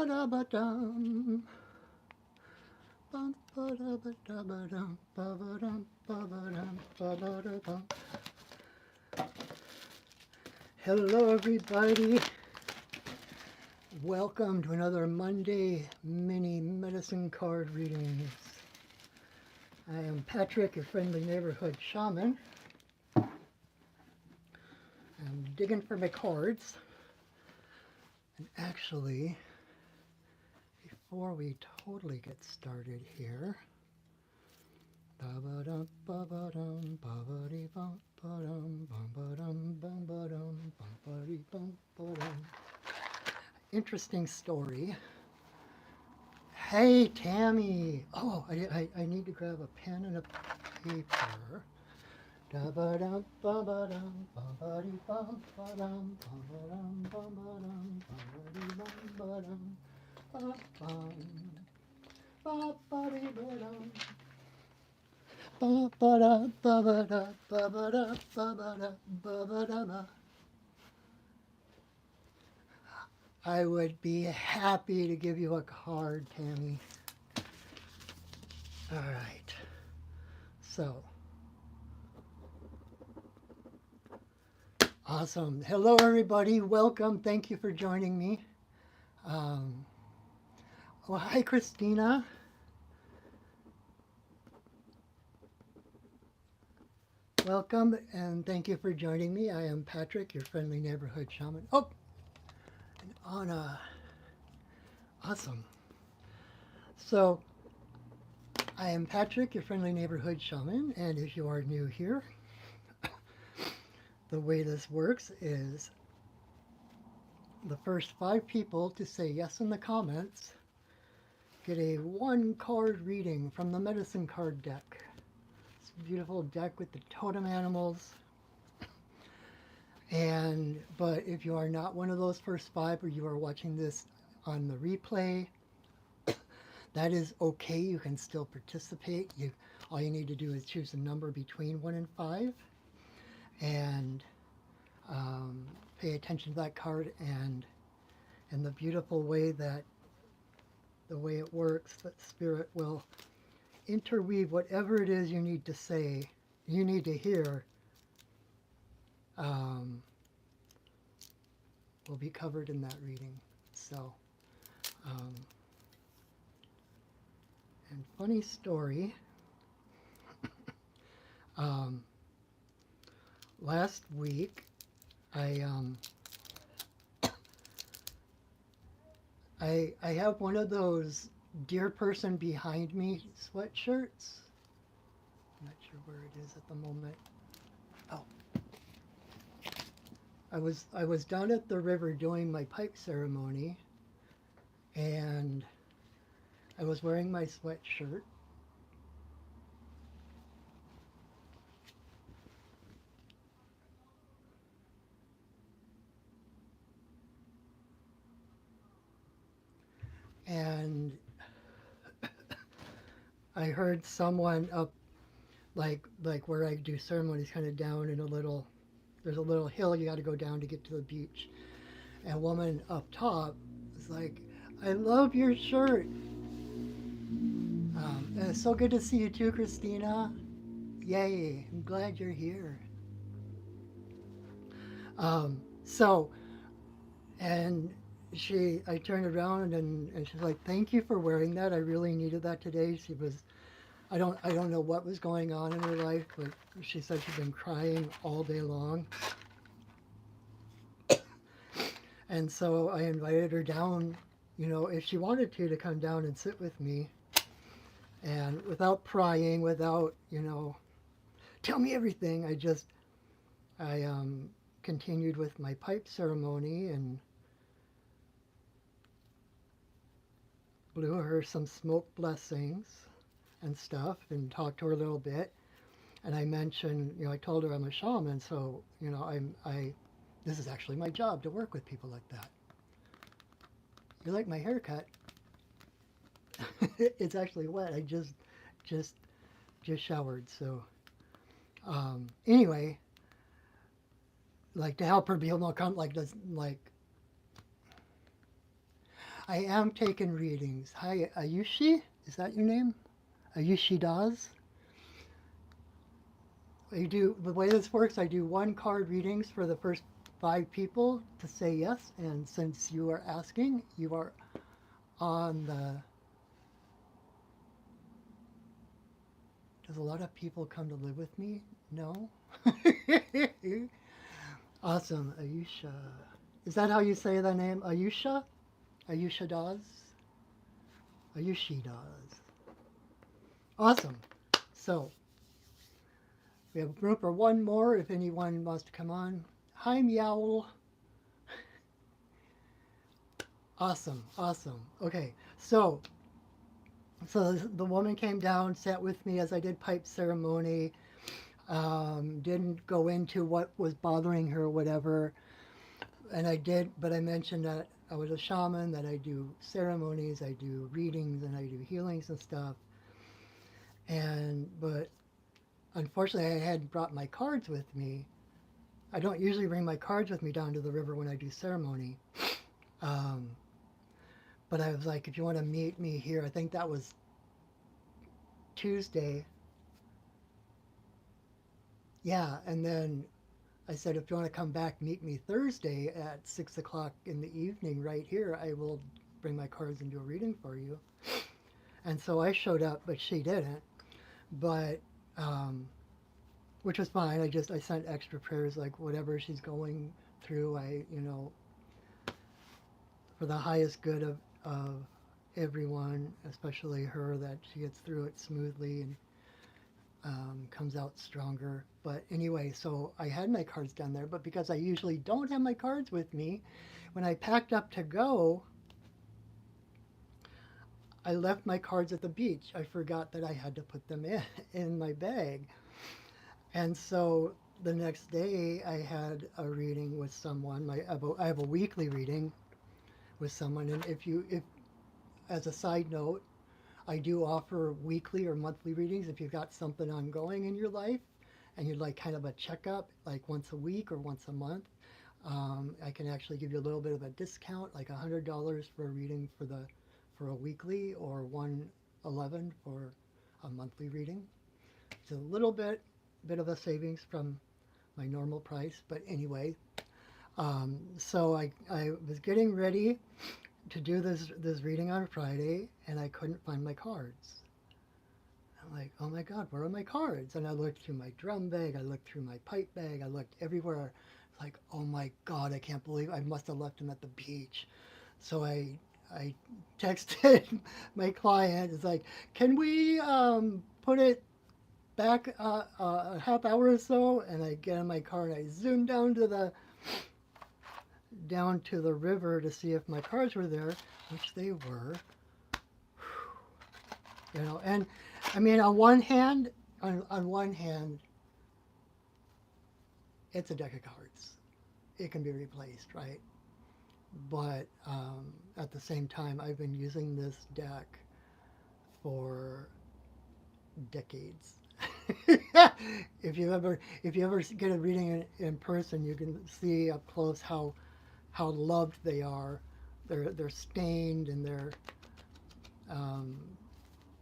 ba-da-ba-dum. Bum-ba-da-ba-da-ba-dum. Ba-ba-dum, ba-ba-dum, ba-ba-da-bum. Hello, everybody. Welcome to another Monday mini medicine card readings. I am Patrick, your friendly neighborhood shaman. I'm digging for my cards. And actually, before we totally get started here, interesting story. Hey, Tammy. Oh, I need to grab a pen and a paper. I would be happy to give you a card, Tammy. All right. So, awesome. Hello, everybody. Welcome. Thank you for joining me. Oh, hi, Christina. Welcome, and thank you for joining me. I am Patrick, your friendly neighborhood shaman. Oh, and Anna. Awesome. So, I am Patrick, your friendly neighborhood shaman, and if you are new here, the way this works is the first 5 people to say yes in the comments get a 1-card reading from the medicine card deck. It's a beautiful deck with the totem animals. But if you are not one of those first 5, or you are watching this on the replay, that is okay. You can still participate. All you need to do is choose a number between 1 and 5 and pay attention to that card, and the beautiful way that the way it works, that Spirit will interweave whatever it is you need to say, you need to hear, will be covered in that reading. So, and funny story, last week I have one of those dear person behind me sweatshirts. I'm not sure where it is at the moment. Oh. I was down at the river doing my pipe ceremony, and I was wearing my sweatshirt. And I heard someone up, like where I do ceremonies, kind of down in there's a little hill you got to go down to get to the beach. And a woman up top was like, "I love your shirt." And it's so good to see you too, Christina. Yay, I'm glad you're here. So, and I turned around and she's like, "Thank you for wearing that. I really needed that today." I don't know what was going on in her life, but she said she'd been crying all day long. And so I invited her down, if she wanted to come down and sit with me. And without prying, without, tell me everything, I continued with my pipe ceremony and blew her some smoke blessings and stuff and talked to her a little bit. And I mentioned, I told her I'm a shaman, so, this is actually my job, to work with people like that. You like my haircut? It's actually wet. I just showered. So anyway, like, to help her be able to come, like I am taking readings. Hi, Ayushi? Is that your name? Ayushi Das? The way this works, I do one card readings for the first 5 people to say yes. And since you are asking, you are on the. Does a lot of people come to live with me? No. Awesome, Ayusha. Is that how you say the name? Ayusha? Ayusha Das? Ayushi Das. Awesome. So, we have room for one more if anyone wants to come on. Hi, Meowl. Awesome, awesome. Okay, so the woman came down, sat with me as I did pipe ceremony. Didn't go into what was bothering her or whatever. And but I mentioned that I was a shaman, that I do ceremonies, I do readings, and I do healings and stuff. But unfortunately, I hadn't brought my cards with me. I don't usually bring my cards with me down to the river when I do ceremony. Um, but I was like, if you want to meet me here, I think that was Tuesday. Yeah, and then I said, if you want to come back, meet me Thursday at 6 o'clock in the evening right here. I will bring my cards and do a reading for you. And so I showed up, but she didn't. But which was fine. I sent extra prayers, like whatever she's going through. For the highest good of everyone, especially her, that she gets through it smoothly and comes out stronger. But anyway, so I had my cards down there, but because I usually don't have my cards with me, when I packed up to go, I left my cards at the beach. I forgot that I had to put them in my bag. And so the next day I had a reading with someone. I have a weekly reading with someone. And if as a side note, I do offer weekly or monthly readings if you've got something ongoing in your life and you'd like kind of a checkup, like once a week or once a month. I can actually give you a little bit of a discount, like $100 for a reading for a weekly, or $111 for a monthly reading. It's a little bit of a savings from my normal price, but anyway. So I was getting ready to do this reading on Friday, and I couldn't find my cards. I'm like, oh my God, where are my cards? And I looked through my drum bag, I looked through my pipe bag, I looked everywhere. Like, oh my God, I can't believe I must have left them at the beach. So I texted my client. It's like, can we put it back a half hour or so? And I get in my car and I zoom down to the river to see if my cards were there, which they were. And I mean, on one hand, it's a deck of cards. It can be replaced, right? But at the same time, I've been using this deck for decades. If you ever get a reading in person, you can see up close how loved they are. They're stained, and they're um,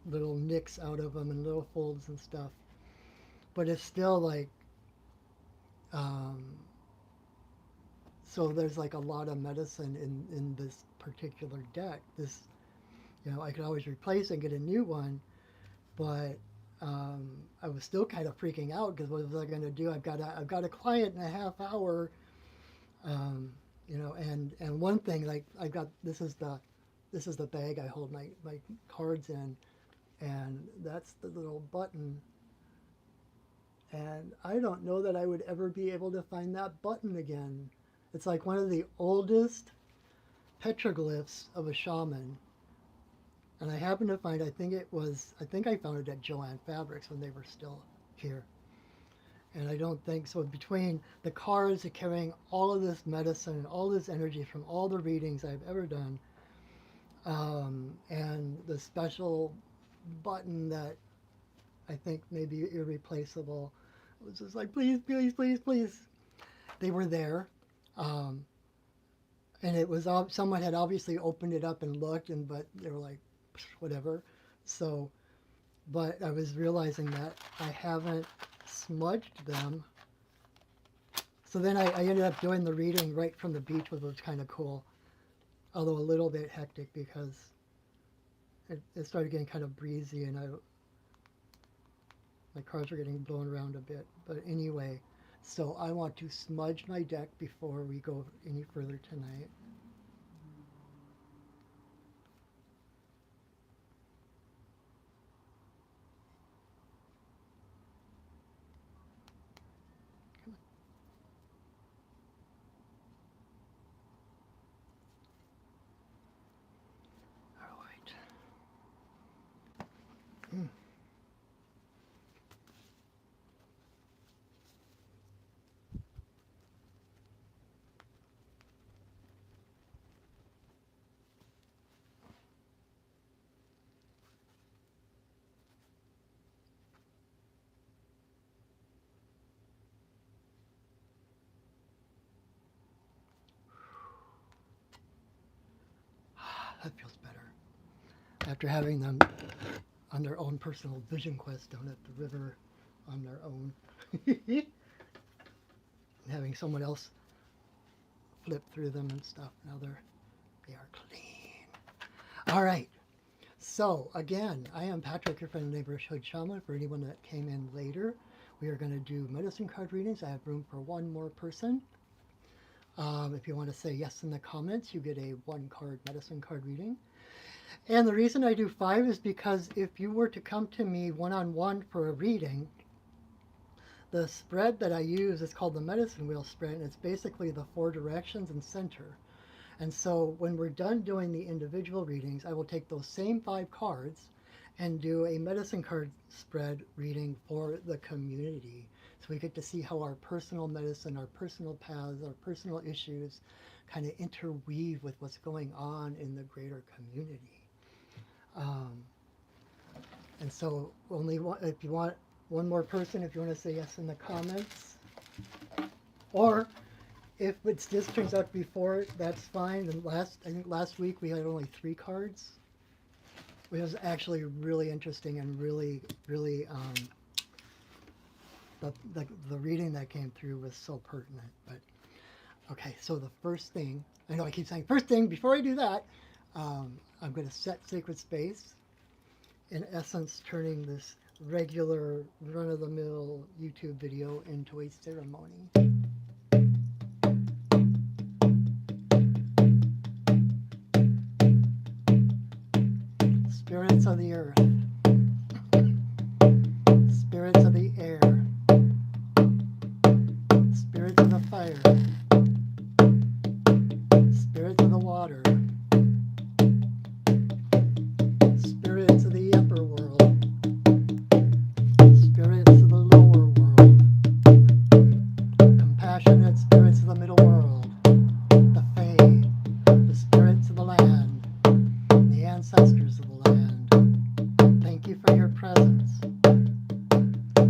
little nicks out of them and little folds and stuff. But it's still like um, so. There's like a lot of medicine in this particular deck. I could always replace and get a new one, but I was still kind of freaking out because what was I going to do? I've got a client in a half hour, and one thing, like I've got this is the bag I hold my cards in, and that's the little button. And I don't know that I would ever be able to find that button again. It's like one of the oldest petroglyphs of a shaman. And I happened to find, I think I found it at Joanne Fabrics when they were still here. And I don't think so. Between the cards carrying all of this medicine and all this energy from all the readings I've ever done, and the special button that I think may be irreplaceable, it was just like, please, please, please, please. They were there. and it was someone had obviously opened it up and looked, and but they were like, whatever. So, but I was realizing that I haven't smudged them. So then I ended up doing the reading right from the beach, which was kind of cool, although a little bit hectic because it started getting kind of breezy, and my cards were getting blown around a bit. But anyway, so I want to smudge my deck before we go any further tonight. All right. Mm. That feels better. After having them on their own personal vision quest down at the river on their own. And having someone else flip through them and stuff. Now they are clean. All right. So again, I am Patrick, your friendly neighborhood shaman. For anyone that came in later, we are going to do medicine card readings. I have room for one more person. If you want to say yes in the comments, you get a 1-card medicine card reading. And the reason I do 5 is because if you were to come to me one-on-one for a reading, the spread that I use is called the medicine wheel spread, and it's basically the 4 directions and center. And so when we're done doing the individual readings, I will take those same 5 cards and do a medicine card spread reading for the community. So we get to see how our personal medicine, our personal paths, our personal issues kind of interweave with what's going on in the greater community. And so only one, if you want one more person, if you want to say yes in the comments, or if it just turns out to be 4, that's fine. And I think last week we had only 3 cards, which was actually really interesting and really the reading that came through was so pertinent. But okay, so the first thing, I know I keep saying first thing, before I do that, I'm going to set sacred space, in essence turning this regular run-of-the-mill YouTube video into a ceremony. Spirits of the earth, spirits of the air, spirits of the fire, spirits of the water, spirits of the upper world, spirits of the lower world, compassionate spirits of the middle world, the Fae, the spirits of the land, the ancestors of the land. Thank you for your presence.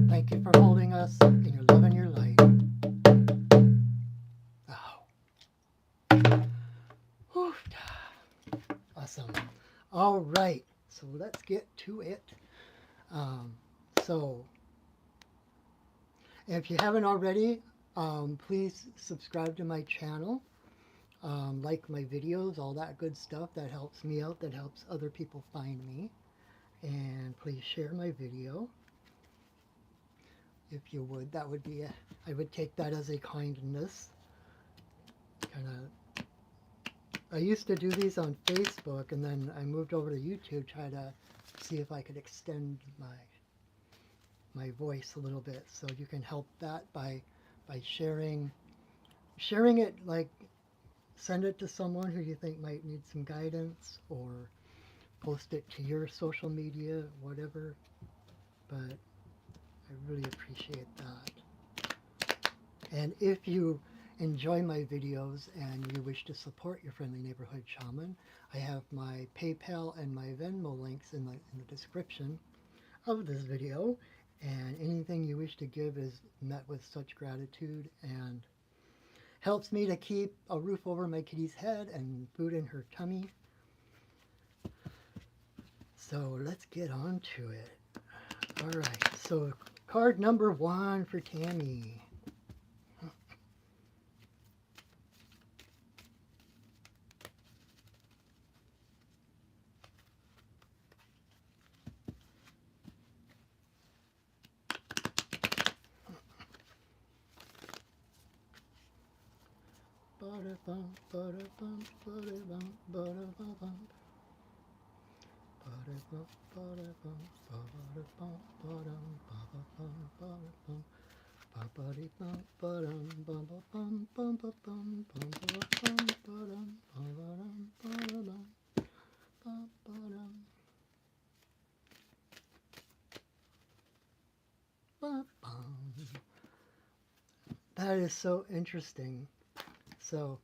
Thank you for holding us in your love and your light. Oh. Awesome. All right, so let's get to it. So if you haven't already, please subscribe to my channel, like my videos, all that good stuff. That helps me out, that helps other people find me. And please share my video if you would. That would be I would take that as a kindness. Kind of. I used to do these on Facebook, and then I moved over to YouTube, try to see if I could extend my voice a little bit. So you can help that by sharing it, like send it to someone who you think might need some guidance, or post it to your social media, whatever. But I really appreciate that. And if you enjoy my videos and you wish to support your friendly neighborhood shaman, I have my PayPal and my Venmo links in the description of this video, and anything you wish to give is met with such gratitude and helps me to keep a roof over my kitty's head and food in her tummy. So let's get on to it. All right, so card number 1 for Tammy. That is so interesting. So,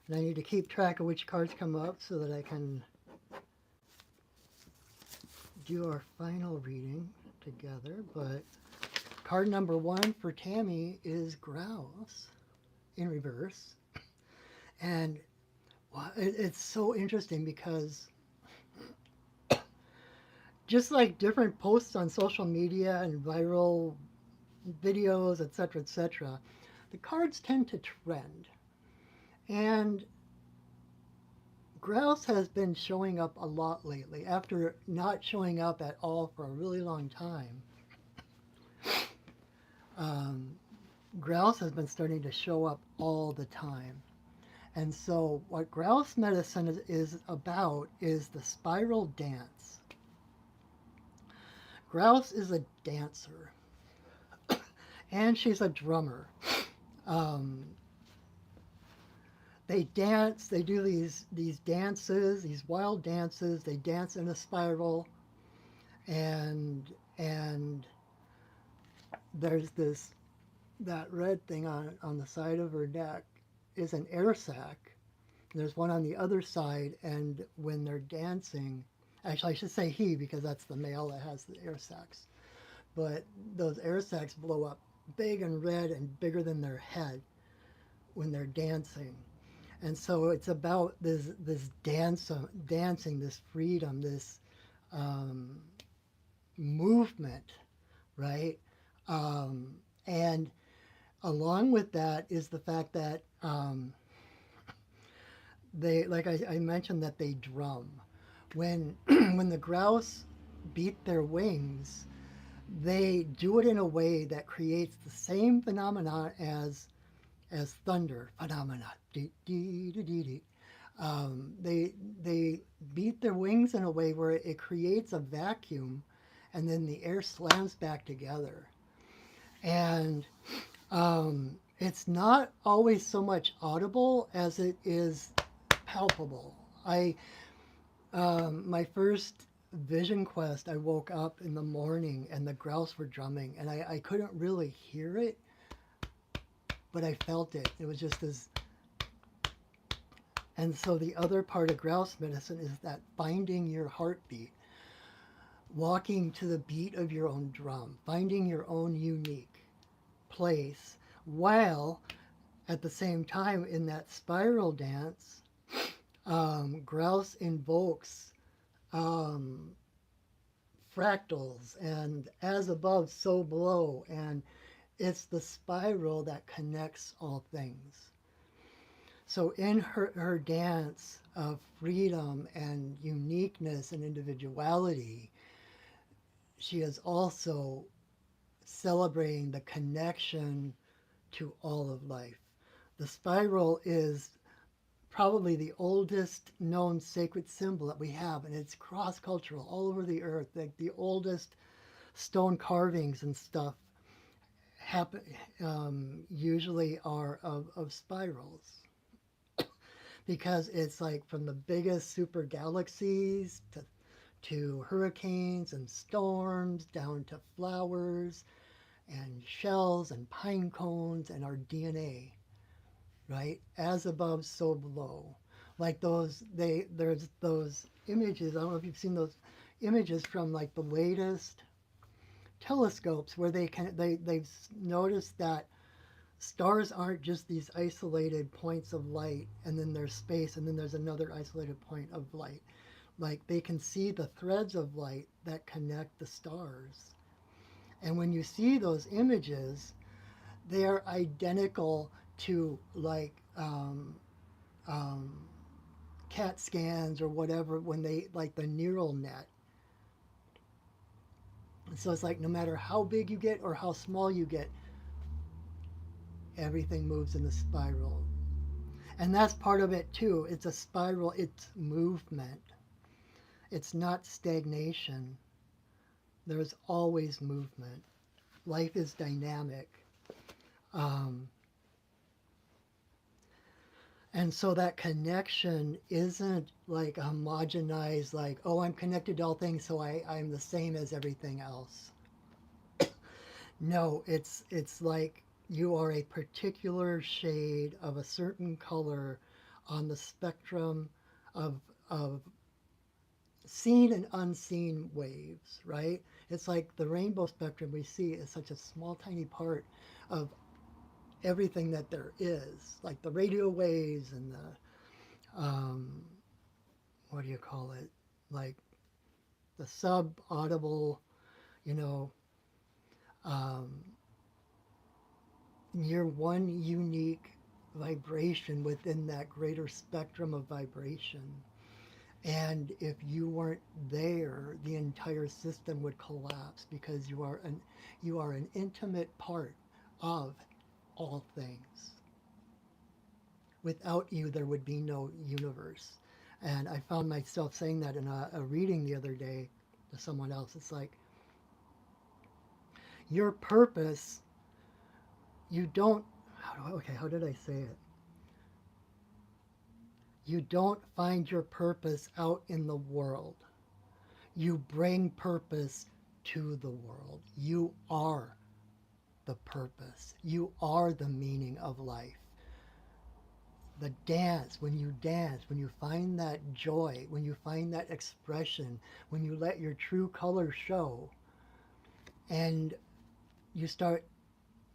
and I need to keep track of which cards come up so that I can do our final reading together. But card number 1 for Tammy is Grouse in reverse. And it's so interesting because just like different posts on social media and viral videos, etc., the cards tend to trend. And Grouse has been showing up a lot lately after not showing up at all for a really long time. Grouse has been starting to show up all the time. And so what grouse medicine is about is the spiral dance. Grouse is a dancer, and she's a drummer. They dance, they do these dances, these wild dances. They dance in a spiral, and there's that red thing on the side of her neck is an air sac. There's one on the other side, and when they're dancing, actually I should say he because that's the male that has the air sacs. But those air sacs blow up big and red and bigger than their head when they're dancing. And so it's about this dancing, this freedom, this movement, right? And along with that is the fact that they, like I mentioned, that they drum. When when the grouse beat their wings, they do it in a way that creates the same phenomenon as thunder phenomena. They beat their wings in a way where it creates a vacuum, and then the air slams back together. And it's not always so much audible as it is palpable. My first vision quest, I woke up in the morning and the grouse were drumming, and I couldn't really hear it, but I felt it. It was just as. And so the other part of grouse medicine is that finding your heartbeat, walking to the beat of your own drum, finding your own unique place, while at the same time in that spiral dance, grouse invokes fractals and as above, so below, and it's the spiral that connects all things. So in her dance of freedom and uniqueness and individuality, she is also celebrating the connection to all of life. The spiral is probably the oldest known sacred symbol that we have, and it's cross-cultural all over the earth. Like the oldest stone carvings and stuff happen usually are of spirals, because it's like from the biggest super galaxies to hurricanes and storms down to flowers and shells and pine cones and our DNA, right? As above, so below. Like there's those images. I don't know if you've seen those images from like the latest telescopes where they've noticed that Stars aren't just these isolated points of light and then there's space and then there's another isolated point of light. Like they can see the threads of light that connect the stars. And when you see those images, they are identical to um, CAT scans or whatever when they like the neural net. So it's like no matter how big you get or how small you get, everything moves in a spiral. And that's part of it too. It's a spiral, it's movement. It's not stagnation. There's always movement. Life is dynamic. Um, and so that connection isn't like homogenized, like, oh, I'm connected to all things, so I'm the same as everything else. No, it's like you are a particular shade of a certain color on the spectrum of of seen and unseen waves, right? It's like the rainbow spectrum we see is such a small tiny part of everything that there is, like the radio waves and the what do you call it? Like the sub audible, you know, um, you're one unique vibration within that greater spectrum of vibration. And if you weren't there, the entire system would collapse because you are an intimate part of all things. Without you, there would be no universe. And I found myself saying that in a reading the other day to someone else. It's like your purpose, you don't, how did I say it? You don't find your purpose out in the world. You bring purpose to the world. You are the purpose. You are the meaning of life. The dance, when you find that joy, when you find that expression, when you let your true color show, and you start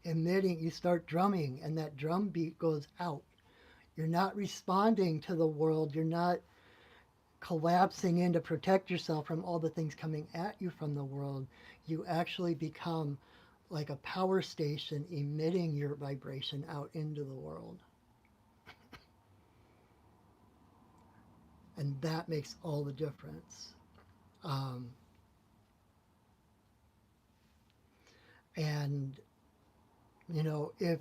emitting, you start drumming, and that drum beat goes out. You're not responding to the world. You're not collapsing in to protect yourself from all the things coming at you from the world. You actually become like a power station emitting your vibration out into the world. And that makes all the difference. Um, and, you know, if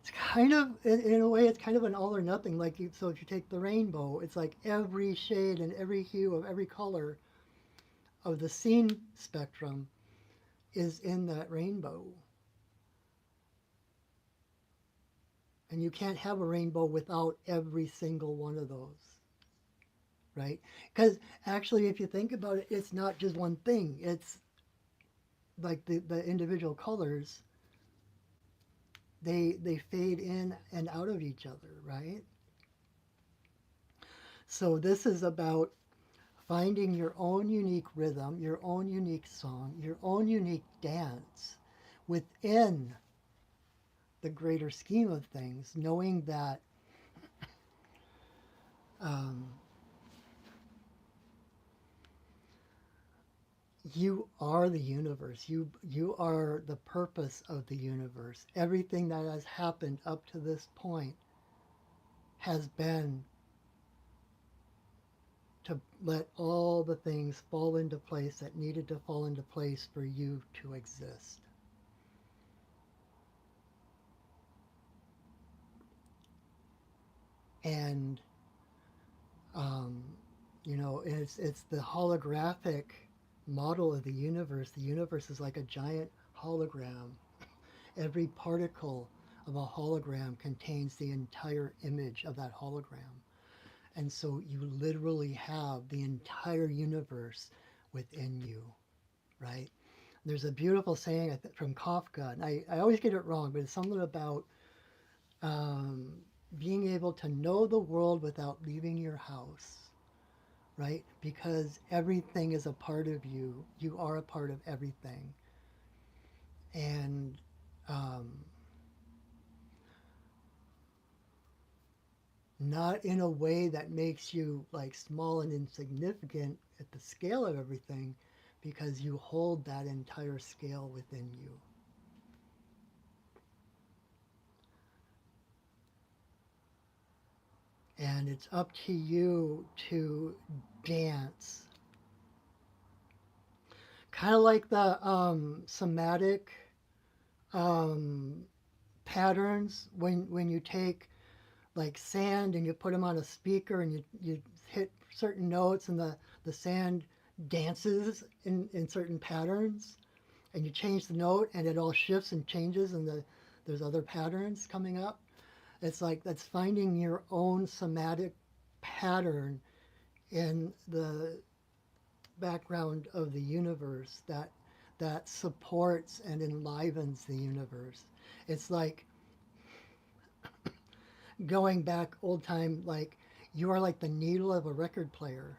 it's kind of, in a way, it's kind of an all or nothing. Like, so if you take the rainbow, it's like every shade and every hue of every color of the scene spectrum is in that rainbow. And you can't have a rainbow without every single one of those, right? Because actually, if you think about it, it's not just one thing. It's like the individual colors, they fade in and out of each other, right? So this is about finding your own unique rhythm, your own unique song, your own unique dance within the greater scheme of things, knowing that um, you are the universe. You are the purpose of the universe. Everything that has happened up to this point has been to let all the things fall into place that needed to fall into place for you to exist. And um, you know, it's the holographic model of the universe. The universe is like a giant hologram. Every particle of a hologram contains the entire image of that hologram. And so you literally have the entire universe within you, right? There's a beautiful saying from Kafka, and I always get it wrong, but it's something about um, being able to know the world without leaving your house, right? Because everything is a part of you. You are a part of everything. and um, not in a way that makes you like small and insignificant at the scale of everything, because you hold that entire scale within you. And it's up to you to dance. Kind of like the somatic um, patterns when you take like sand and you put them on a speaker and you hit certain notes and the sand dances in certain patterns, and you change the note and it all shifts and changes, and there's other patterns coming up. It's like that's finding your own somatic pattern in the background of the universe that supports and enlivens the universe. It's like going back old time, like you are like the needle of a record player.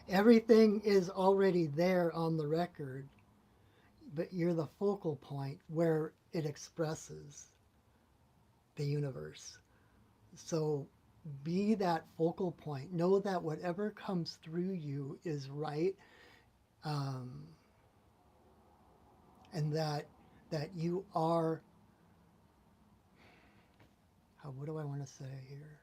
Everything is already there on the record, but you're the focal point where it expresses the universe. So be that focal point. Know that whatever comes through you is right, um, and that you are. What do I want to say here?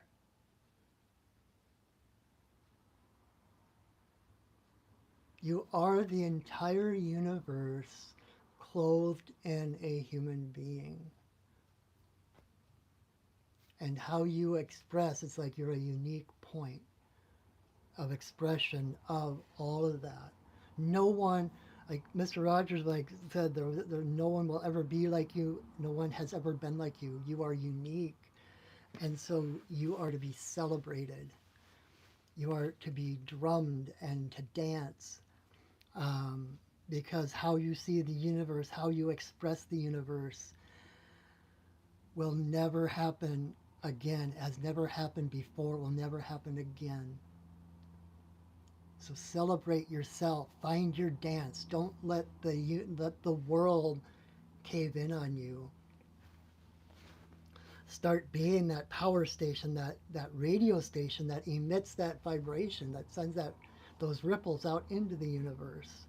You are the entire universe clothed in a human being. And how you express, it's like you're a unique point of expression of all of that. No one, like Mr. Rogers like said, no one will ever be like you. No one has ever been like you. You are unique. And so you are to be celebrated. You are to be drummed and to dance, um, because how you see the universe, how you express the universe will never happen again, has never happened before, will never happen again. So celebrate yourself. Find your dance. Don't let the world cave in on you. Start being that power station, that radio station that emits that vibration, that sends those ripples out into the universe.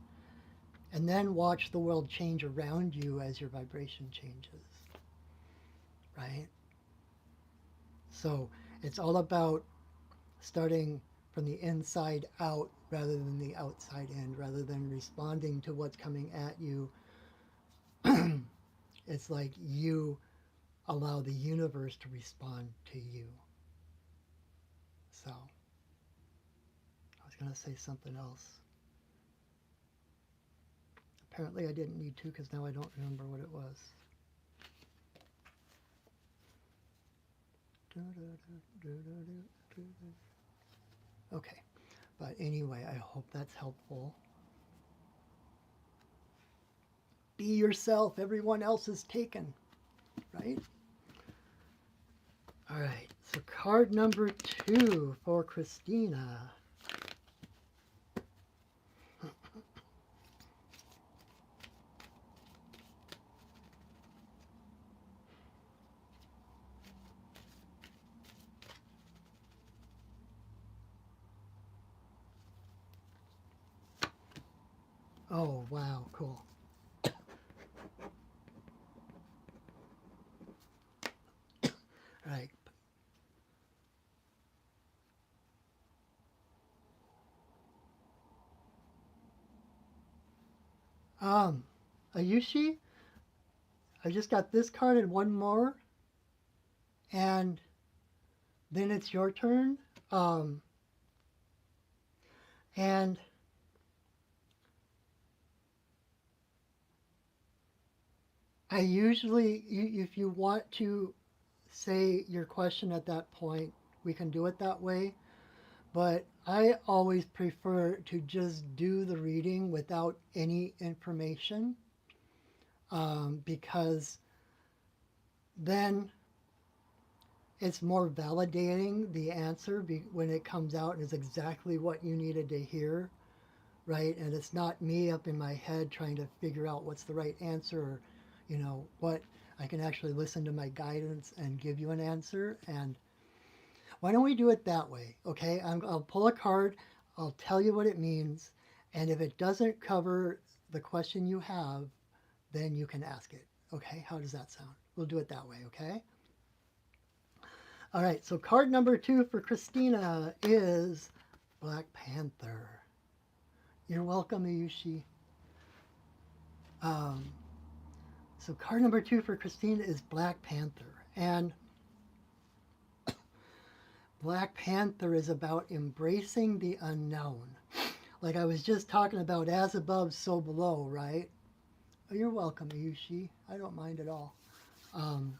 And then watch the world change around you as your vibration changes. Right? So it's all about starting from the inside out rather than the outside in, rather than responding to what's coming at you. It's like you allow the universe to respond to you. So, I was going to say something else. Apparently, I didn't need to because now I don't remember what it was. Okay, but anyway, I hope that's helpful. Be yourself, everyone else is taken, right? All right, so card number 2 for Christina. Oh, wow, cool. All right. Ayushi, I just got this card and one more, and then it's your turn. And I usually, if you want to say your question at that point, we can do it that way. But I always prefer to just do the reading without any information, because then it's more validating the answer when it comes out and is exactly what you needed to hear, right? And it's not me up in my head trying to figure out what's the right answer, or what I can actually listen to my guidance and give you an answer. And why don't we do it that way? Okay, I'll pull a card, I'll tell you what it means, and if it doesn't cover the question you have, then you can ask it. Okay, how does that sound? We'll do it that way, okay? All right, so card number 2 for Christina is Black Panther. You're welcome, Ayushi. Um, so card number 2 for Christina is Black Panther. And Black Panther is about embracing the unknown. Like I was just talking about, as above, so below, right? Oh, you're welcome, Ayushi. I don't mind at all. Um,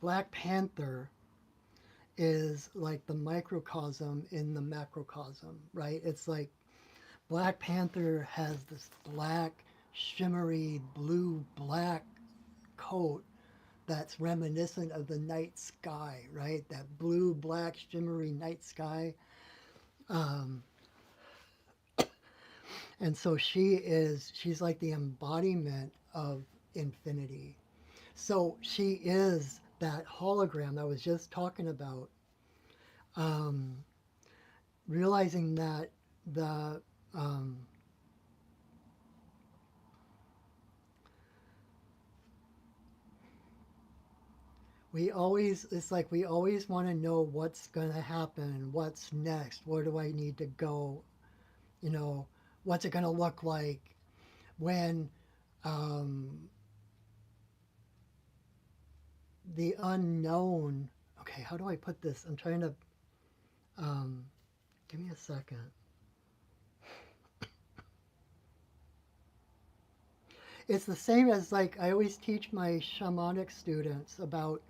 Black Panther is like the microcosm in the macrocosm, right? It's like Black Panther has this black, shimmery, blue, black coat that's reminiscent of the night sky, right? That blue, black, shimmery night sky. Um, and so she's like the embodiment of infinity. So she is that hologram I was just talking about. Um, Realizing that the um, it's like we always want to know what's going to happen, what's next, where do I need to go, you know, what's it going to look like when um, the unknown. Okay, how do I put this? I'm trying to. Um, Give me a second. It's the same as like I always teach my shamanic students about,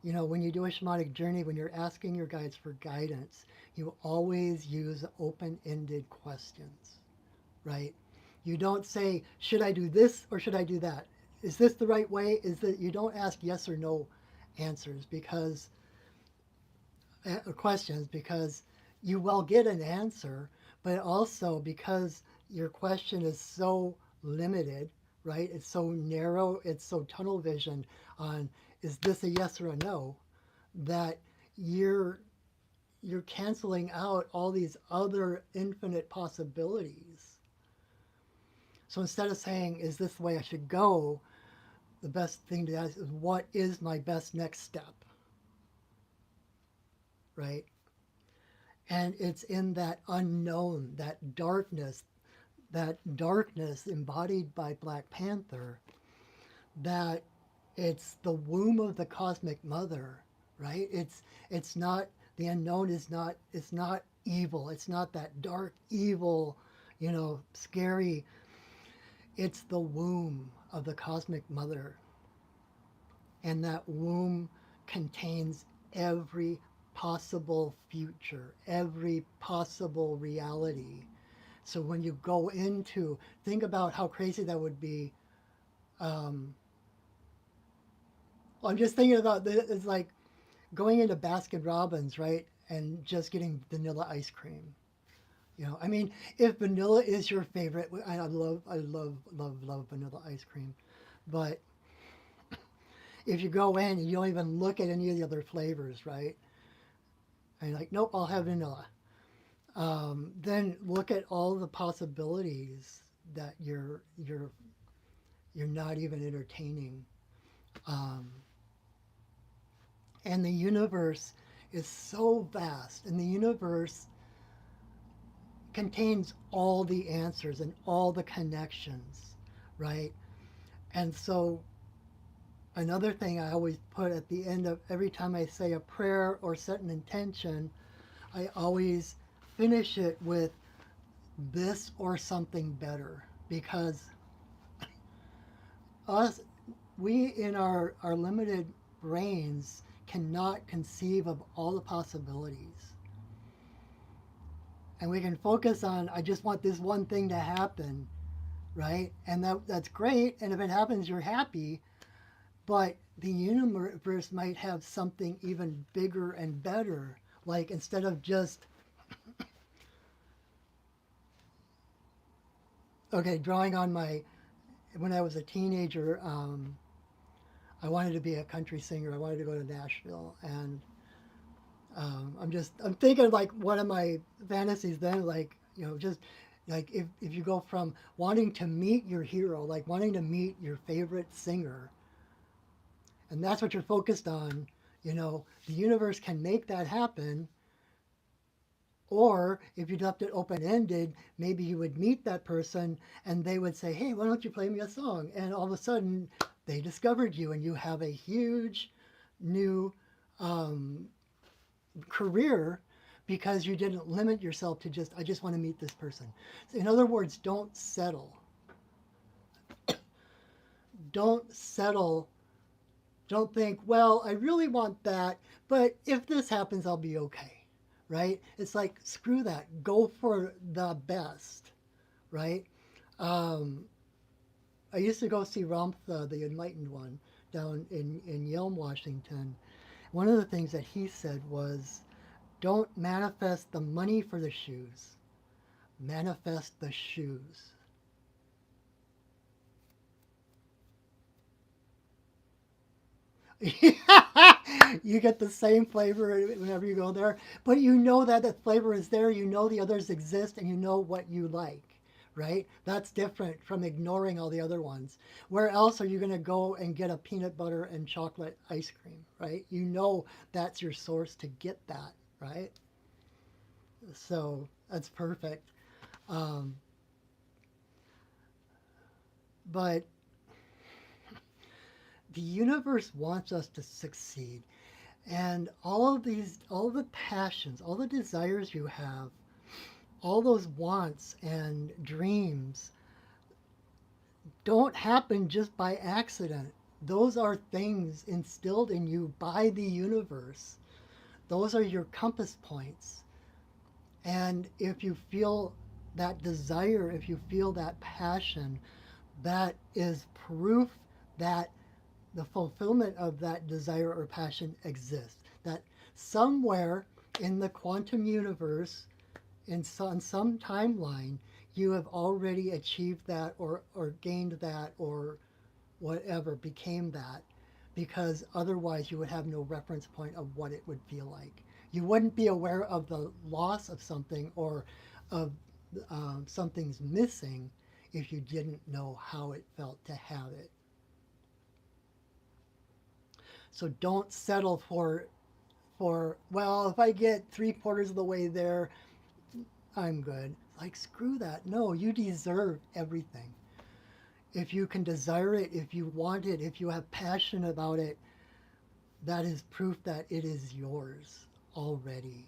when you do a shamanic journey, when you're asking your guides for guidance, you always use open-ended questions, right? You don't say, should I do this or should I do that? Is this the right way? You don't ask yes or no answers because questions, because you will get an answer, but also because your question is so limited, right? It's so narrow, it's so tunnel vision on is this a yes or a no, that you're you're canceling out all these other infinite possibilities. So instead of saying, is this the way I should go, the best thing to ask is, what is my best next step? Right? And it's in that unknown, that darkness embodied by Black Panther, that it's the womb of the cosmic mother, right? It's not, the unknown is not, it's not evil. It's not that dark evil, scary. It's the womb of the cosmic mother. And that womb contains every possible future, every possible reality. So when you go into, think about how crazy that would be. Um, I'm just thinking about this. It's like going into Baskin Robbins, right, and just getting vanilla ice cream. I mean, if vanilla is your favorite, I love vanilla ice cream, but if you go in and you don't even look at any of the other flavors, right, and you're like, nope, I'll have vanilla. Then look at all the possibilities that you're not even entertaining. Um, and the universe is so vast, and the universe contains all the answers and all the connections, right? And so another thing I always put at the end of every time I say a prayer or set an intention, I always finish it with this or something better, because us we in our limited brains cannot conceive of all the possibilities. And we can focus on, I just want this one thing to happen, right? And that's great. And if it happens, you're happy. But the universe might have something even bigger and better. Like instead of just, okay, drawing on my when I was a teenager, I wanted to be a country singer. I wanted to go to Nashville, and I'm thinking like one of my fantasies then, like just like if you go from wanting to meet your hero, like wanting to meet your favorite singer, and that's what you're focused on, the universe can make that happen. Or if you left it open ended, maybe you would meet that person and they would say, "Hey, why don't you play me a song?" And all of a sudden, they discovered you and you have a huge new um, career because you didn't limit yourself to just, I just want to meet this person. In other words, don't settle. Don't settle. Don't think, well, I really want that, but if this happens, I'll be okay. Right? It's like, screw that. Go for the best. Right? Um, I used to go see Ramtha, the Enlightened One, down in Yelm, Washington. One of the things that he said was, don't manifest the money for the shoes, manifest the shoes. You get the same flavor whenever you go there, but you know that the flavor is there, you know the others exist, and you know what you like, right? That's different from ignoring all the other ones. Where else are you going to go and get a peanut butter and chocolate ice cream, right? You know that's your source to get that, right? So that's perfect. Um, but the universe wants us to succeed. And all the passions, all the desires you have, all those wants and dreams don't happen just by accident. Those are things instilled in you by the universe. Those are your compass points. And if you feel that desire, if you feel that passion, that is proof that the fulfillment of that desire or passion exists. That somewhere in the quantum universe, on some timeline, you have already achieved that or gained that or whatever, became that, because otherwise you would have no reference point of what it would feel like. You wouldn't be aware of the loss of something or of something's missing if you didn't know how it felt to have it. So don't settle for well, if I get three-quarters of the way there, I'm good. Like, screw that. No, you deserve everything. If you can desire it, if you want it, if you have passion about it, that is proof that it is yours already.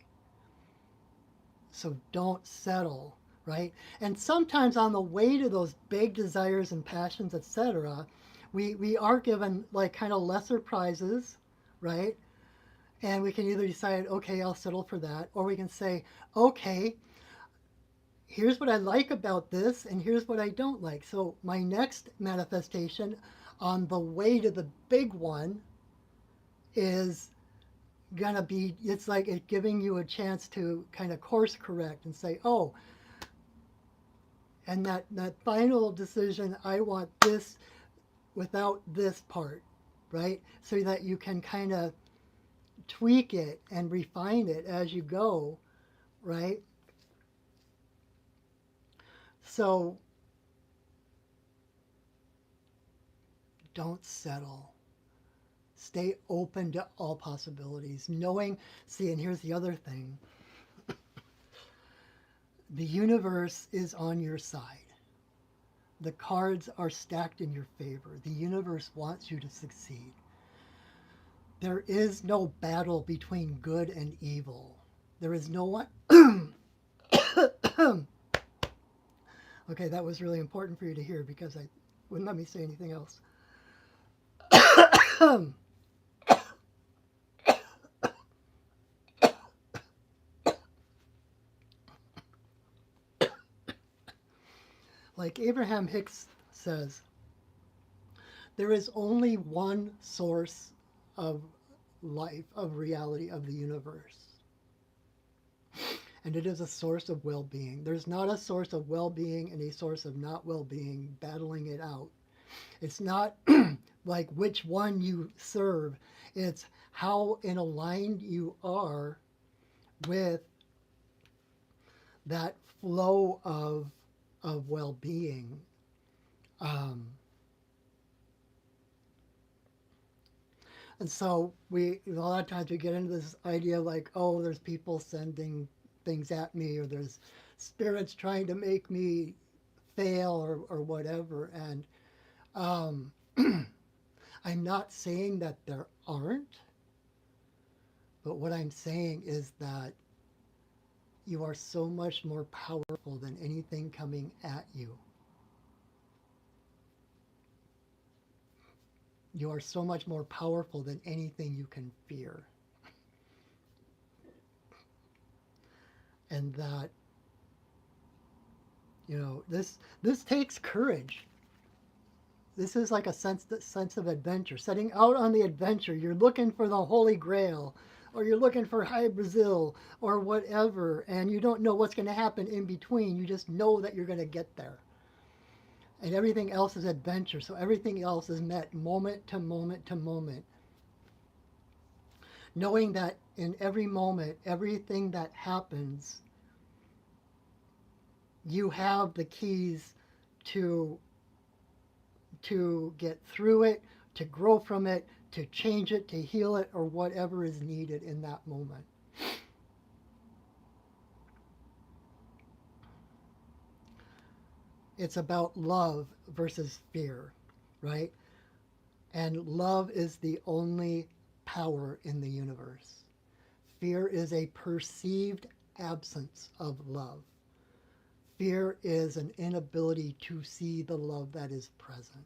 So don't settle, right? And sometimes on the way to those big desires and passions, etc., we are given like kind of lesser prizes, right? And we can either decide, okay, I'll settle for that, or we can say, okay, here's what I like about this, and here's what I don't like. So my next manifestation on the way to the big one is gonna be, it's like it giving you a chance to kind of course correct and say, oh, and that final decision, I want this without this part, right? So that you can kind of tweak it and refine it as you go, right? So don't settle. Stay open to all possibilities. Knowing, see, and here's the other thing, the universe is on your side. The cards are stacked in your favor. The universe wants you to succeed. There is no battle between good and evil. There is no one. Okay, that was really important for you to hear because I wouldn't let me say anything else. Like Abraham Hicks says, there is only one source of life, of reality, of the universe. And it is a source of well being. There's not a source of well being and a source of not well being battling it out. It's not like which one you serve, it's how in aligned you are with that flow of well-being. Um, and so a lot of times we get into this idea like, oh, there's people sending things at me, or there's spirits trying to make me fail, or whatever. And um, I'm not saying that there aren't, but what I'm saying is that you are so much more powerful than anything coming at you. You are so much more powerful than anything you can fear. And that, this takes courage. This is like a sense of adventure. Setting out on the adventure, you're looking for the Holy Grail, or you're looking for High Brazil, or whatever, and you don't know what's going to happen in between. You just know that you're going to get there. And everything else is adventure. So everything else is met moment to moment to moment. Knowing that in every moment, everything that happens, you have the keys to get through it, to grow from it, to change it, to heal it, or whatever is needed in that moment. It's about love versus fear, right? And love is the only power in the universe. Fear is a perceived absence of love. Fear is an inability to see the love that is present.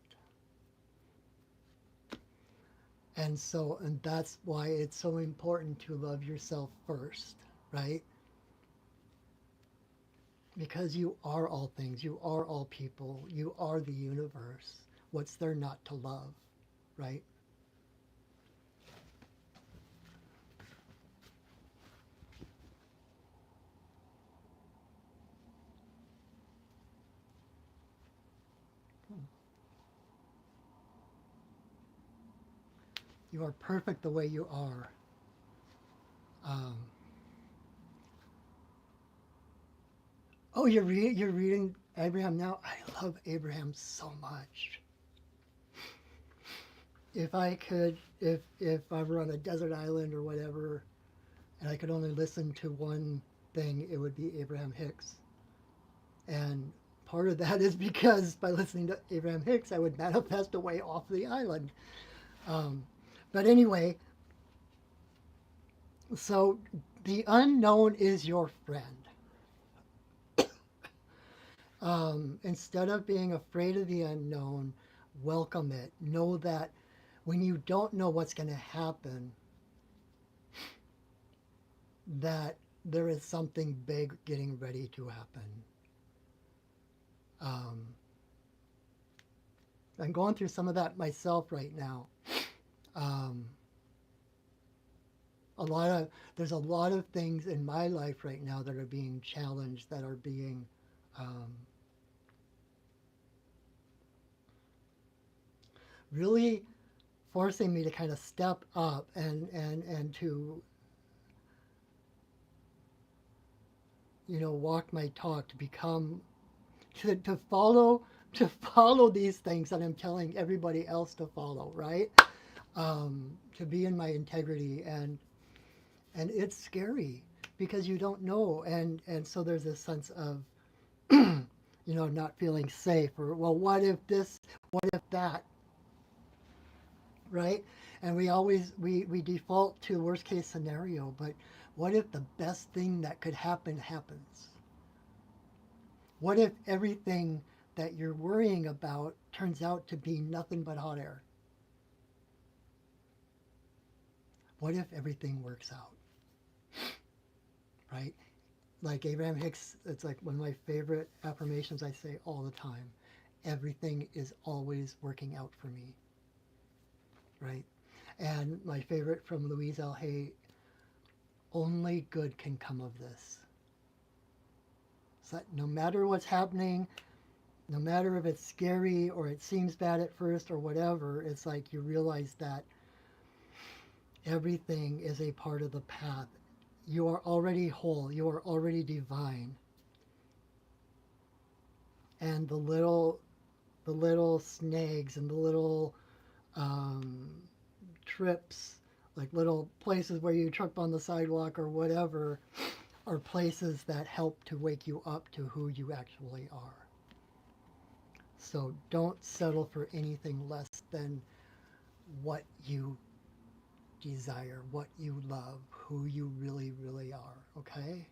And that's why it's so important to love yourself first, right? Because you are all things, you are all people, you are the universe. What's there not to love, right? You are perfect the way you are. Um, oh, you're reading Abraham now? I love Abraham so much. If I could, if I were on a desert island or whatever, and I could only listen to one thing, it would be Abraham Hicks. And part of that is because by listening to Abraham Hicks, I would manifest away off the island. Um, but anyway, so the unknown is your friend. Instead of being afraid of the unknown, welcome it. Know that when you don't know what's going to happen, that there is something big getting ready to happen. I'm going through some of that myself right now. Um, there's a lot of things in my life right now that are being challenged, that are being really forcing me to kind of step up and to walk my talk, to become to follow these things that I'm telling everybody else to follow, right? To be in my integrity, and it's scary because you don't know, and so there's this sense of not feeling safe, or well, what if this, what if that, right? And we default to worst case scenario, but what if the best thing that could happen happens? What if everything that you're worrying about turns out to be nothing but hot air? What if everything works out? Right? Like Abraham Hicks, it's like one of my favorite affirmations I say all the time. Everything is always working out for me. Right? And my favorite from Louise L. Hay, only good can come of this. So that no matter what's happening, No matter if it's scary or it seems bad at first or whatever, it's like you realize that everything is a part of the path. You are already whole, you are already divine. And the little snags and the little um, trips, like little places where you trip on the sidewalk or whatever, are places that help to wake you up to who you actually are. So don't settle for anything less than what you desire, what you love, who you really, really are. Okay?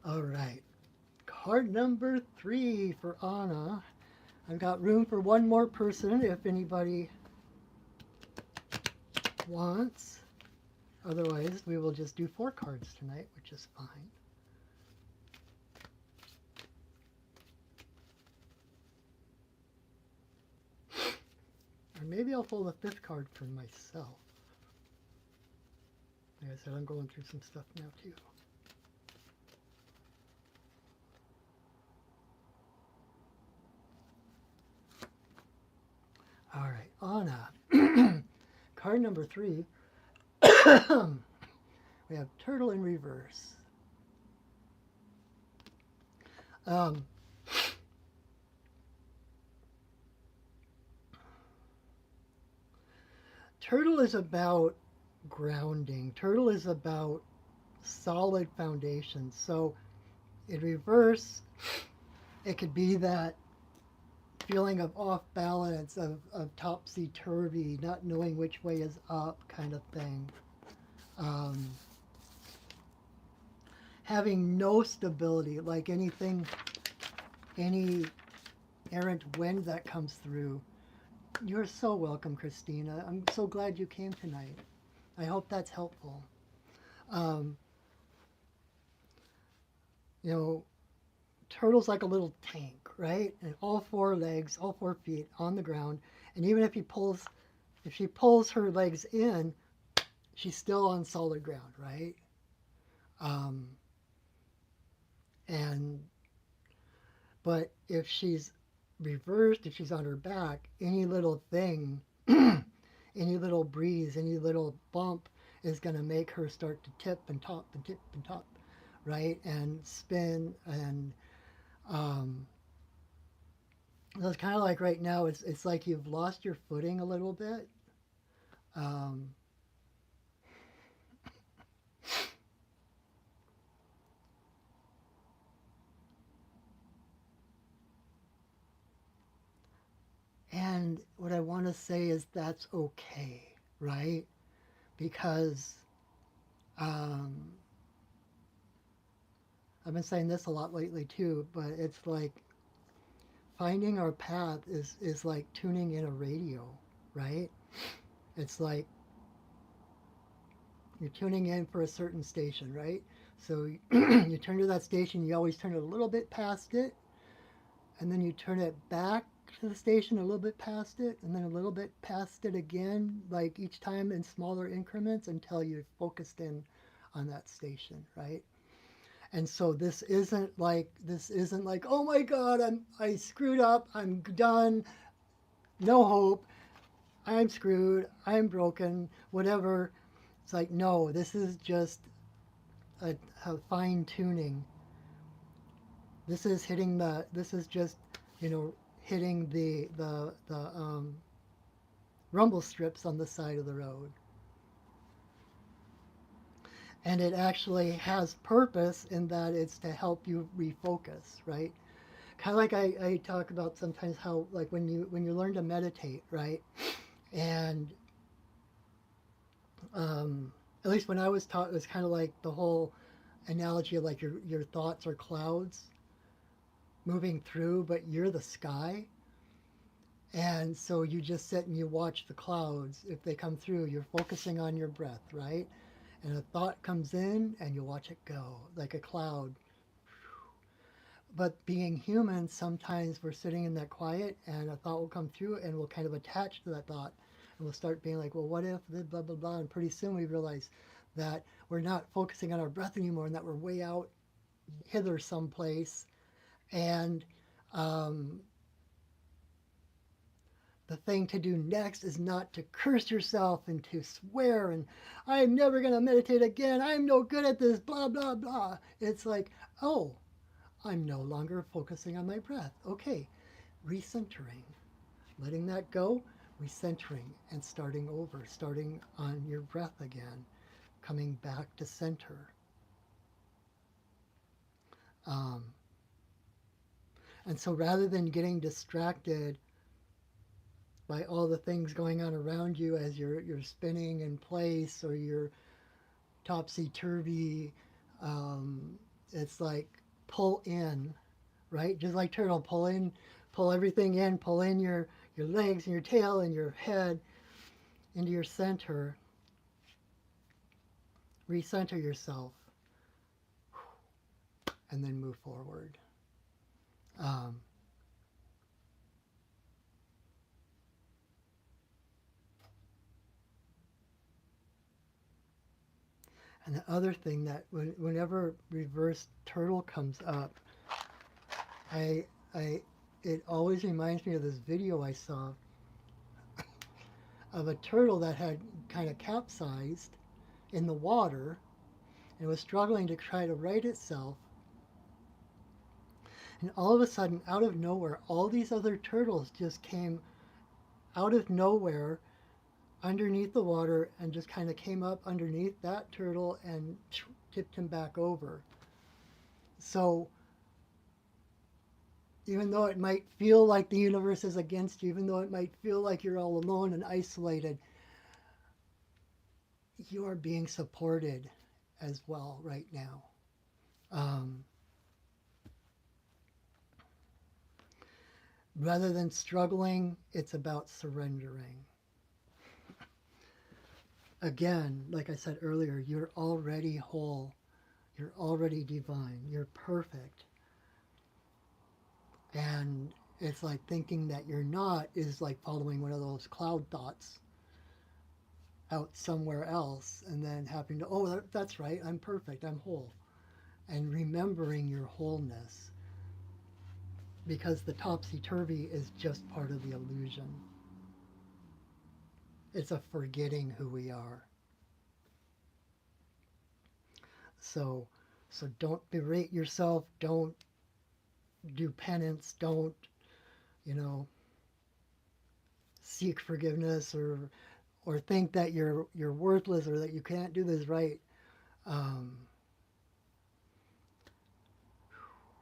All right. Card number 3 for Anna. I've got room for one more person if anybody wants. Otherwise, we will just do 4 cards tonight, which is fine. Or maybe I'll pull the 5th card for myself. Like I said, I'm going through some stuff now too. All right, Anna. Card number 3. We have Turtle in reverse. Um, Turtle is about grounding. Turtle is about solid foundation. So in reverse, it could be that feeling of off balance, of topsy-turvy, not knowing which way is up kind of thing. Um, Having no stability, like anything, any errant wind that comes through. You're so welcome, Christina. I'm so glad you came tonight. I hope that's helpful. Um, you know, Turtle's like a little tank, right? And all 4 legs, all 4 feet on the ground. And even if she pulls her legs in, she's still on solid ground, right? Um, and but if she's reversed, if she's on her back, any little thing, any little breeze, any little bump is going to make her start to tip and top and tip and top, right? And spin and um, so it's kind of like right now. It's like you've lost your footing a little bit. Um, and what I want to say is that's okay, right? Because um, I've been saying this a lot lately too, but it's like finding our path is like tuning in a radio, right? It's like you're tuning in for a certain station, right? So you turn to that station, you always turn it a little bit past it, and then you turn it back to the station a little bit past it, and then a little bit past it again, like each time in smaller increments until you're focused in on that station, right? And so this isn't like oh my god I screwed up, I'm done, no hope, I'm screwed, I'm broken, whatever. It's like no, this is just a fine tuning. This is just hitting the rumble strips on the side of the road. And it actually has purpose in that it's to help you refocus, right? Kind of like I talk about sometimes how like when you learn to meditate, right? And um, at least when I was taught, it was kind of like the whole analogy of like your thoughts are clouds moving through, but you're the sky. And so you just sit and you watch the clouds. If they come through, you're focusing on your breath, right? And a thought comes in and you watch it go like a cloud. But being human, sometimes we're sitting in that quiet and a thought will come through and we'll kind of attach to that thought. And we'll start being like, well, what if blah, blah, blah. And pretty soon we realize that we're not focusing on our breath anymore and that we're way out hither someplace. And um, the thing to do next is not to curse yourself and to swear and I'm never going to meditate again. I'm no good at this, blah, blah, blah. It's like, oh, I'm no longer focusing on my breath. Okay, recentering, letting that go, recentering, and starting over, starting on your breath again, coming back to center. Um, and so rather than getting distracted by all the things going on around you as you're spinning in place or you're topsy turvy, um, it's like pull in, right? Just like turtle, pull in, pull everything in, pull in your legs and your tail and your head into your center. Recenter yourself and then move forward. Um, and the other thing that whenever reverse turtle comes up, I, I, it always reminds me of this video I saw of a turtle that had kind of capsized in the water and was struggling to try to right itself. And all of a sudden, out of nowhere, all these other turtles just came out of nowhere underneath the water and just kind of came up underneath that turtle and tipped him back over. So even though it might feel like the universe is against you, even though it might feel like you're all alone and isolated, you are being supported as well right now. Um, Rather than struggling, it's about surrendering. Again, like I said earlier, you're already whole. You're already divine. You're perfect. And it's like thinking that you're not is like following one of those cloud thoughts out somewhere else and then having to, oh, that's right, I'm perfect, I'm whole. And remembering your wholeness because the topsy turvy is just part of the illusion. It's a forgetting who we are. So, so don't berate yourself. Don't do penance. Don't, you know, seek forgiveness or think that you're worthless or that you can't do this right. Um,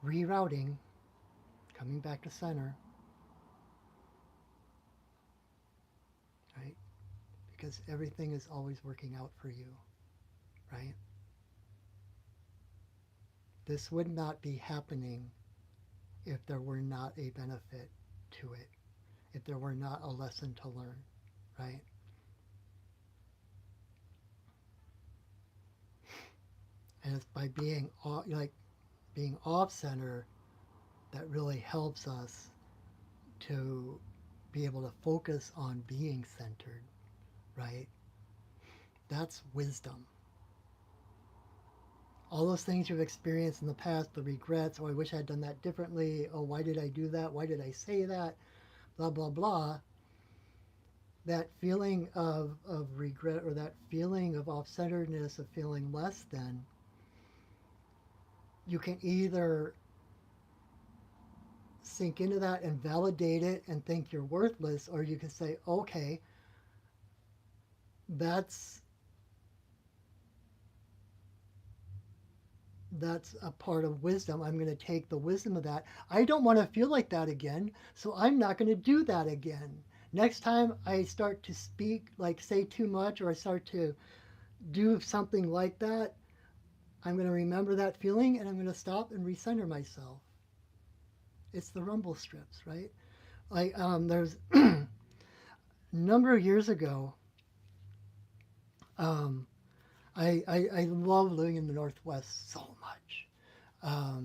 Rerouting, coming back to center, right? Because everything is always working out for you, right? This would not be happening if there were not a benefit to it, if there were not a lesson to learn, right? And it's by being being off center that really helps us to be able to focus on being centered, right? That's wisdom. All those things you've experienced in the past, the regrets, oh, I wish I had done that differently, oh, why did I do that? Why did I say that? Blah, blah, blah. That feeling of regret or that feeling of off centeredness, of feeling less than, you can either sink into that and validate it and think you're worthless, or you can say, okay, that's that's a part of wisdom. I'm going to take the wisdom of that. I don't want to feel like that again, so I'm not going to do that again. Next time I start to speak, like say too much, or I start to do something like that, I'm going to remember that feeling and I'm going to stop and recenter myself. It's the rumble strips, right? Like there's a number of years ago, um, I love living in the Northwest so much.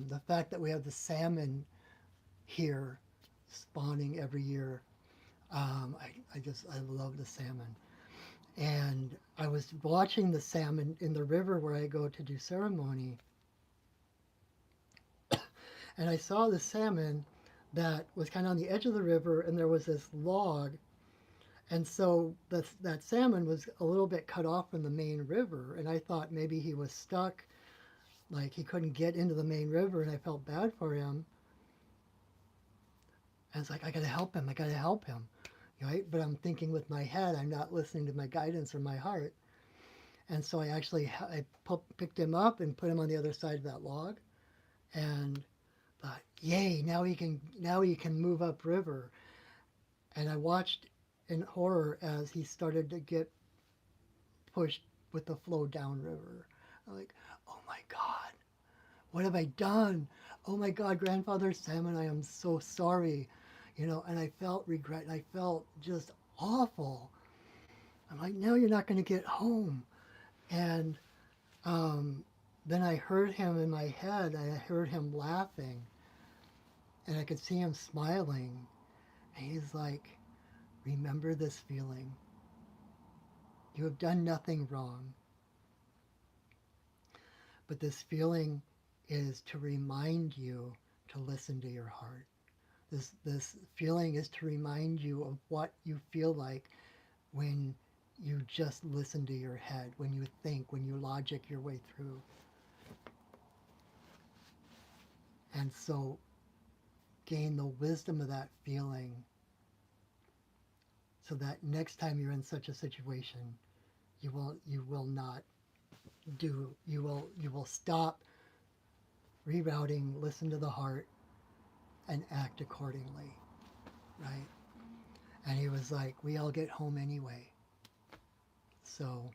The fact that we have the salmon here spawning every year, I love the salmon. And I was watching the salmon in the river where I go to do ceremony. And I saw the salmon that was kind of on the edge of the river, and there was this log, and so that salmon was a little bit cut off from the main river, and I thought maybe he was stuck, like he couldn't get into the main river, and I felt bad for him. And it's like, I gotta help him, I gotta help him, right? But I'm thinking with my head, I'm not listening to my guidance or my heart. And so picked him up and put him on the other side of that log, and thought, yay, now he can move upriver. And I watched in horror as he started to get pushed with the flow downriver. I'm like, oh my God, what have I done? Oh my God, Grandfather Salmon, I am so sorry. And I felt regret, and I felt just awful. I'm like, now you're not going to get home. And then I heard him in my head, I heard him laughing, and I could see him smiling. And he's like, remember this feeling. You have done nothing wrong. But this feeling is to remind you to listen to your heart. This feeling is to remind you of what you feel like when you just listen to your head, when you think, when you logic your way through. And so gain the wisdom of that feeling so that next time you're in such a situation, you will not do, you will stop rerouting, listen to the heart, and act accordingly, right? And he was like, we all get home anyway. So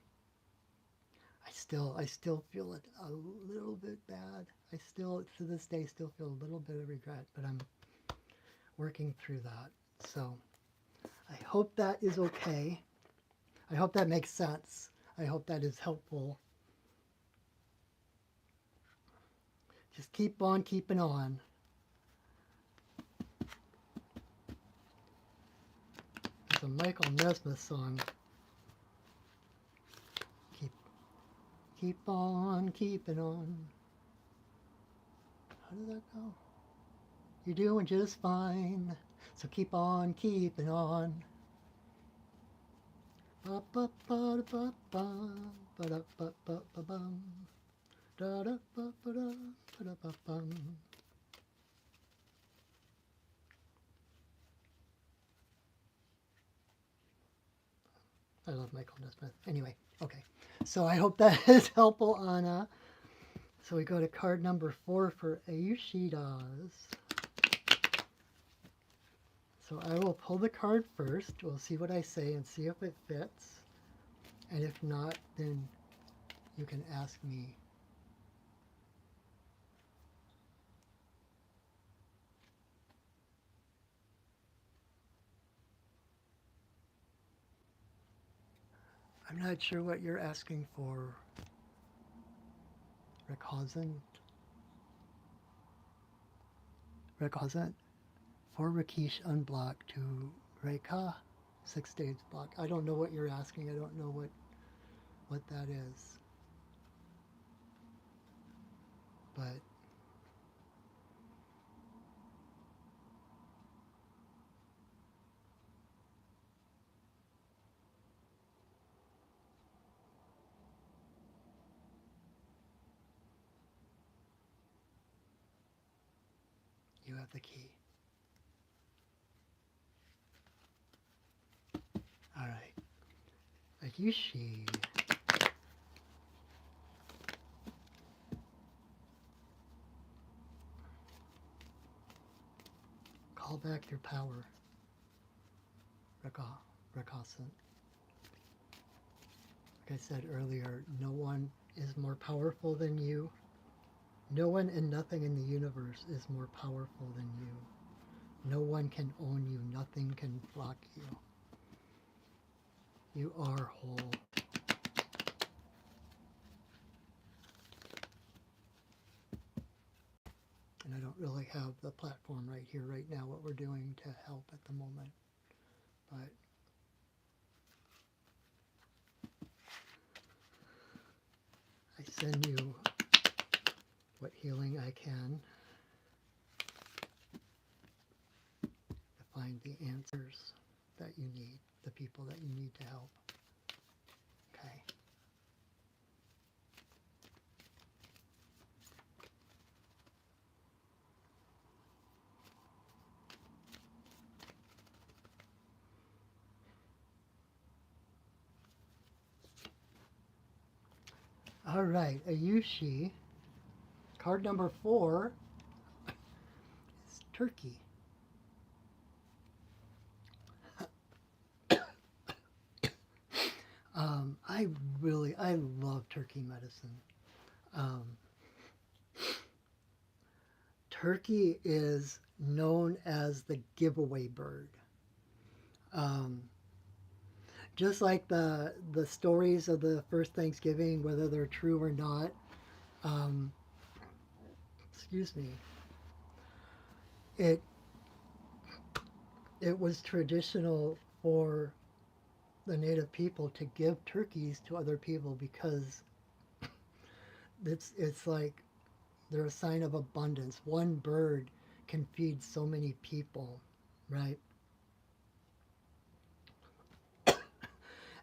I still feel it a little bit bad. I still, to this day, still feel a little bit of regret, but I'm working through that. So I hope that is okay. I hope that makes sense. I hope that is helpful. Just keep on keeping on. It's a Michael Nesmith song. Keep on keeping on. How does that go? You're doing just fine, so keep on keeping on. Ba ba ba ba ba ba da ba ba ba bum. Da da ba ba da ba da ba bum. I love Michael Nesmith. Anyway, okay. So I hope that is helpful, Anna. So we go to card number 4 for Ayushidas. So I will pull the card first. We'll see what I say and see if it fits. And if not, then you can ask me. I'm not sure what you're asking for. Recusant. For Rakesh unblock to Rekha 6 days block. I don't know what you're asking. I don't know what that is. But you have the key. All right. Ayushi. Call back your power. Rakasant. Like I said earlier, no one is more powerful than you. No one and nothing in the universe is more powerful than you. No one can own you. Nothing can block you. You are whole. And I don't really have the platform right here, right now, what we're doing to help at the moment. But I send you what healing I can. find the answers that you need, the people that you need to help. Okay. All right, Ayushi. Card number 4 is Turkey. I love turkey medicine. Um, Turkey is known as the giveaway bird. Um, just like the stories of the first Thanksgiving, whether they're true or not, um, excuse me, it it was traditional for the native people to give turkeys to other people because it's like they're a sign of abundance. One bird can feed so many people, right?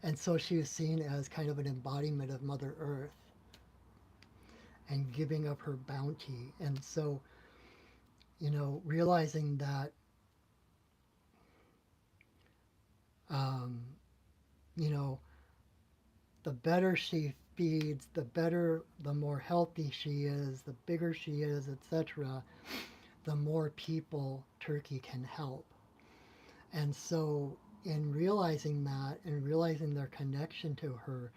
And so she was seen as kind of an embodiment of Mother Earth and giving up her bounty. And so, realizing that, um, you know, the better she feeds, the more healthy she is, the bigger she is, etc., the more people turkey can help. And so, in realizing that and realizing their connection to her,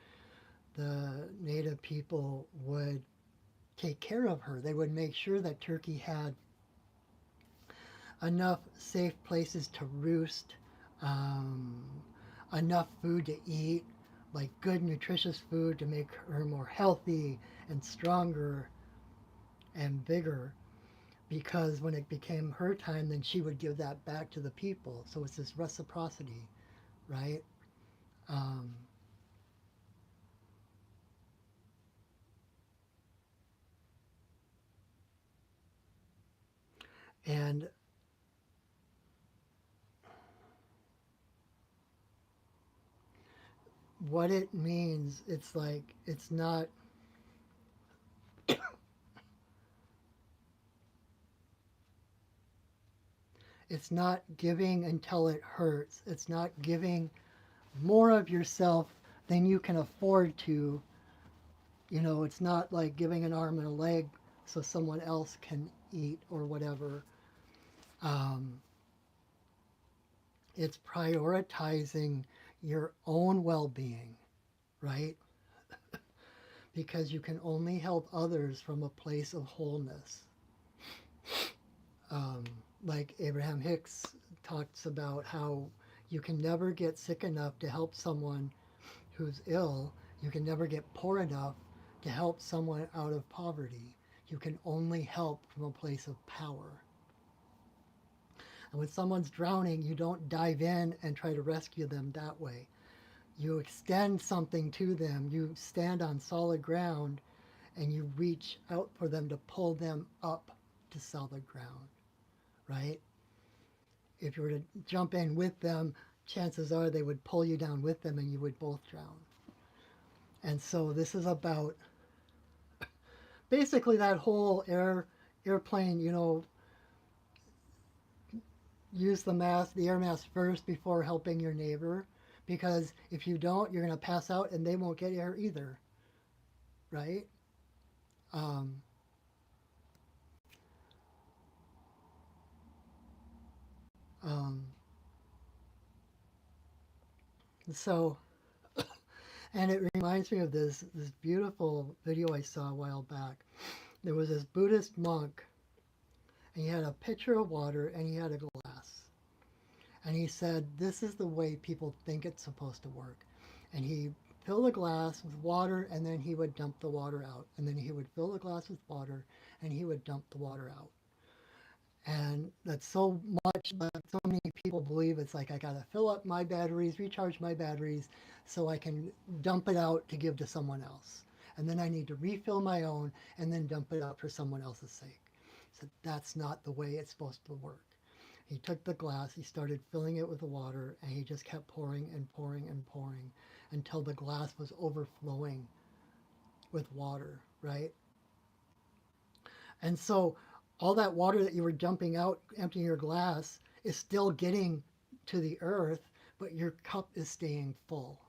the native people would take care of her. They would make sure that turkey had enough safe places to roost, um, enough food to eat, like good nutritious food to make her more healthy and stronger and bigger. Because when it became her time, then she would give that back to the people. So it's this reciprocity, right? Um, and what it means, it's like, it's not giving until it hurts. It's not giving more of yourself than you can afford to. It's not like giving an arm and a leg so someone else can eat or whatever. Um, it's prioritizing your own well being, right? Because you can only help others from a place of wholeness. Um, like Abraham Hicks talks about how you can never get sick enough to help someone who's ill. You can never get poor enough to help someone out of poverty. You can only help from a place of power. And when someone's drowning, you don't dive in and try to rescue them that way. You extend something to them. You stand on solid ground and you reach out for them to pull them up to solid ground, right? If you were to jump in with them, chances are they would pull you down with them and you would both drown. And so this is about basically that whole airplane, use the air mask first before helping your neighbor, because if you don't, you're going to pass out and they won't get air either, right? Um, um, so, and it reminds me of this beautiful video I saw a while back. There was this Buddhist monk, and he had a pitcher of water and he had a glass. And he said, this is the way people think it's supposed to work. And he filled the glass with water and then he would dump the water out. And then he would fill the glass with water and he would dump the water out. And that's so much that so many people believe it's like, I got to fill up my batteries, recharge my batteries so I can dump it out to give to someone else. And then I need to refill my own and then dump it out for someone else's sake. So that's not the way it's supposed to work. He took the glass, he started filling it with the water, and he just kept pouring and pouring and pouring until the glass was overflowing with water, right? And so all that water that you were dumping out, emptying your glass, is still getting to the earth, but your cup is staying full.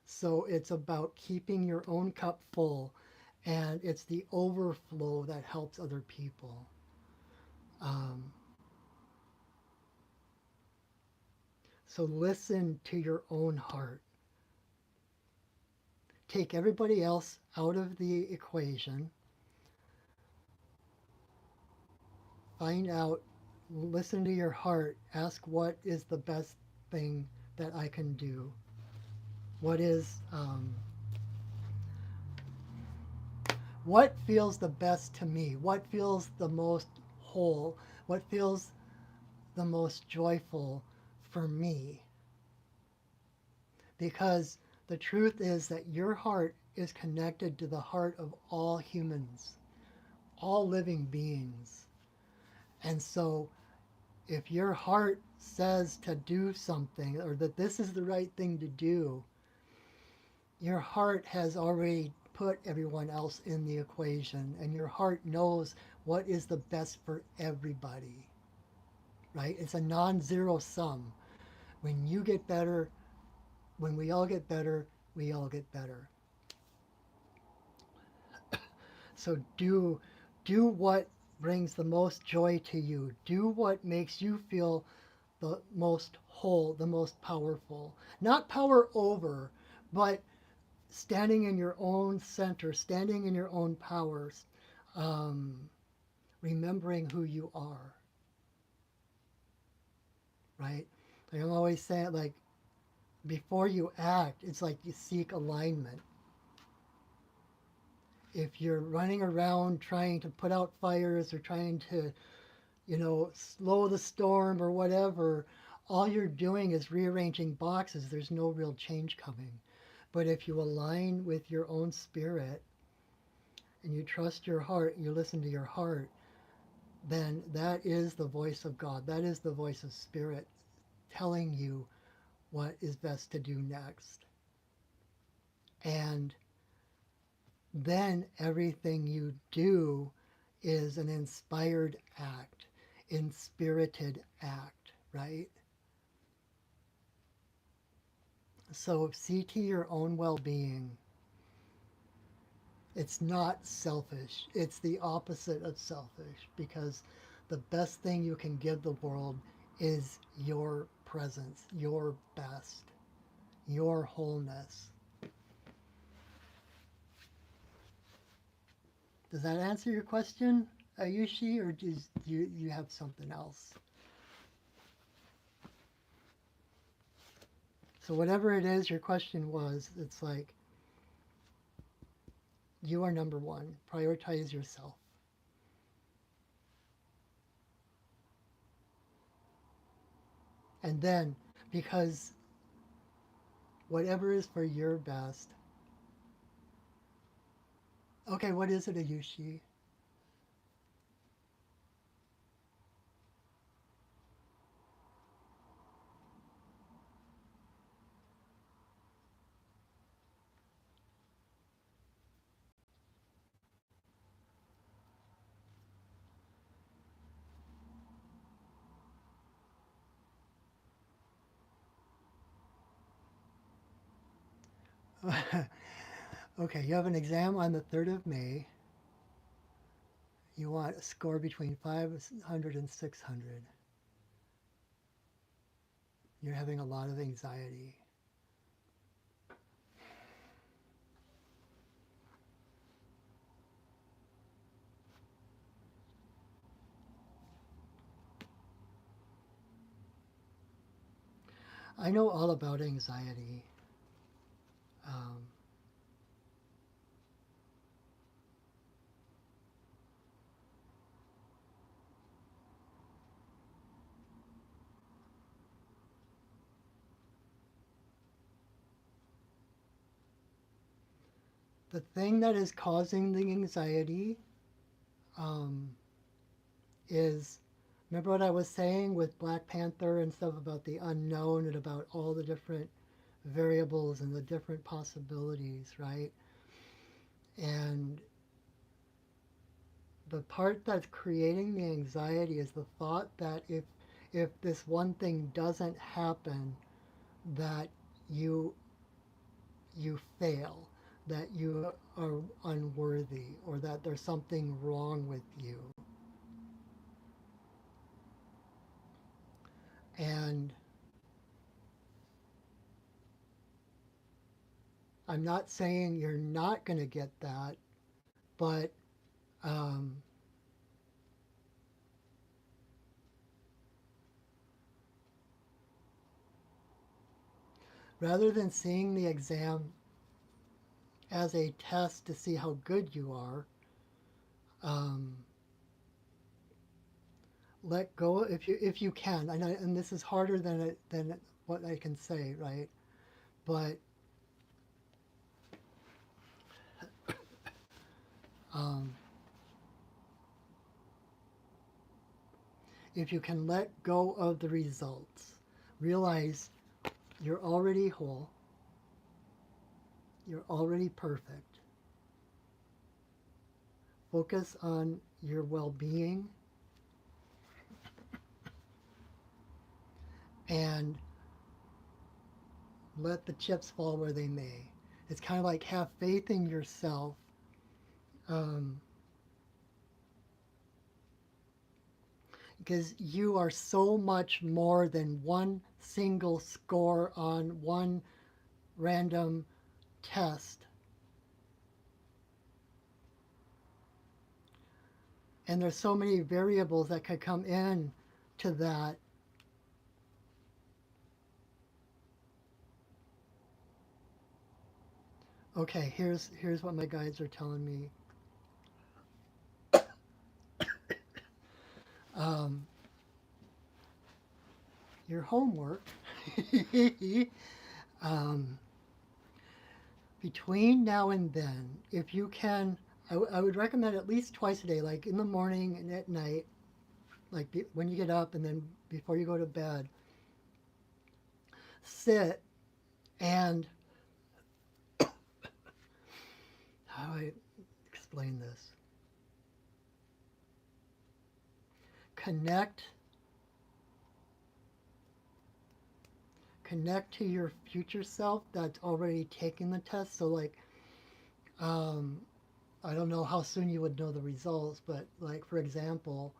So it's about keeping your own cup full, and it's the overflow that helps other people. Um, so listen to your own heart. Take everybody else out of the equation. Find out, listen to your heart. Ask what is the best thing that I can do. What is, what feels the best to me? What feels the most whole? What feels the most joyful for me? Because the truth is that your heart is connected to the heart of all humans, all living beings. And so if your heart says to do something or that this is the right thing to do, your heart has already put everyone else in the equation, and your heart knows what is the best for everybody, right? It's a non-zero sum. When you get better, when we all get better, we all get better. So do what brings the most joy to you. Do what makes you feel the most whole, the most powerful. Not power over, but standing in your own center, standing in your own powers, um, remembering who you are, right? Like I'm always saying, like, before you act, it's like you seek alignment. If you're running around trying to put out fires or trying to, slow the storm or whatever, all you're doing is rearranging boxes. There's no real change coming. But if you align with your own spirit and you trust your heart and you listen to your heart, then that is the voice of God. That is the voice of spirit telling you what is best to do next. And then everything you do is an inspired act, inspirited act, right? So see to your own well-being. It's not selfish. It's the opposite of selfish, because the best thing you can give the world is your presence, your best, your wholeness. Does that answer your question, Ayushi, or do you have something else? So whatever it is your question was, it's like, you are number one. Prioritize yourself. And then, because whatever is for your best. Okay, what is it, Ayushi? Okay, you have an exam on the 3rd of May. You want a score between 500 and 600. You're having a lot of anxiety. I know all about anxiety. Um, the thing that is causing the anxiety, um, is, remember what I was saying with Black Panther and stuff about the unknown and about all the different variables and the different possibilities, right? And the part that's creating the anxiety is the thought that if this one thing doesn't happen, that you you fail, that you are unworthy, or that there's something wrong with you. And I'm not saying you're not going to get that, but um, rather than seeing the exam as a test to see how good you are, um, let go if you can. And this is harder than what I can say, right? But um, if you can let go of the results, realize you're already whole, you're already perfect. Focus on your well-being and let the chips fall where they may. It's kind of like have faith in yourself. Um, because you are so much more than one single score on one random test. And there's so many variables that could come in to that. Okay, here's what my guides are telling me. Um, your homework um, between now and then, if you can, I would recommend at least twice a day, like in the morning and at night, like when you get up and then before you go to bed, sit and how do I explain this? Connect connect to your future self that's already taken the test. So like um, I don't know how soon you would know the results, but like for example,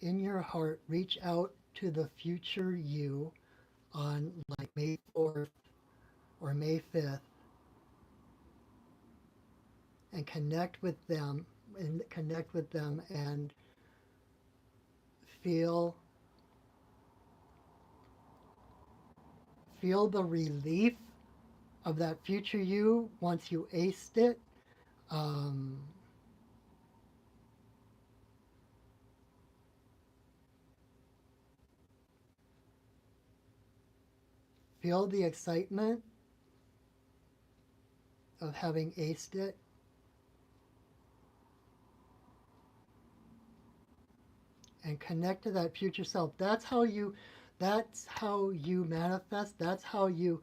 in your heart, reach out to the future you on like May 4th or May 5th and connect with them and feel feel the relief of that future you once you aced it. Um, feel the excitement of having aced it and connect to that future self. That's how you manifest. That's how you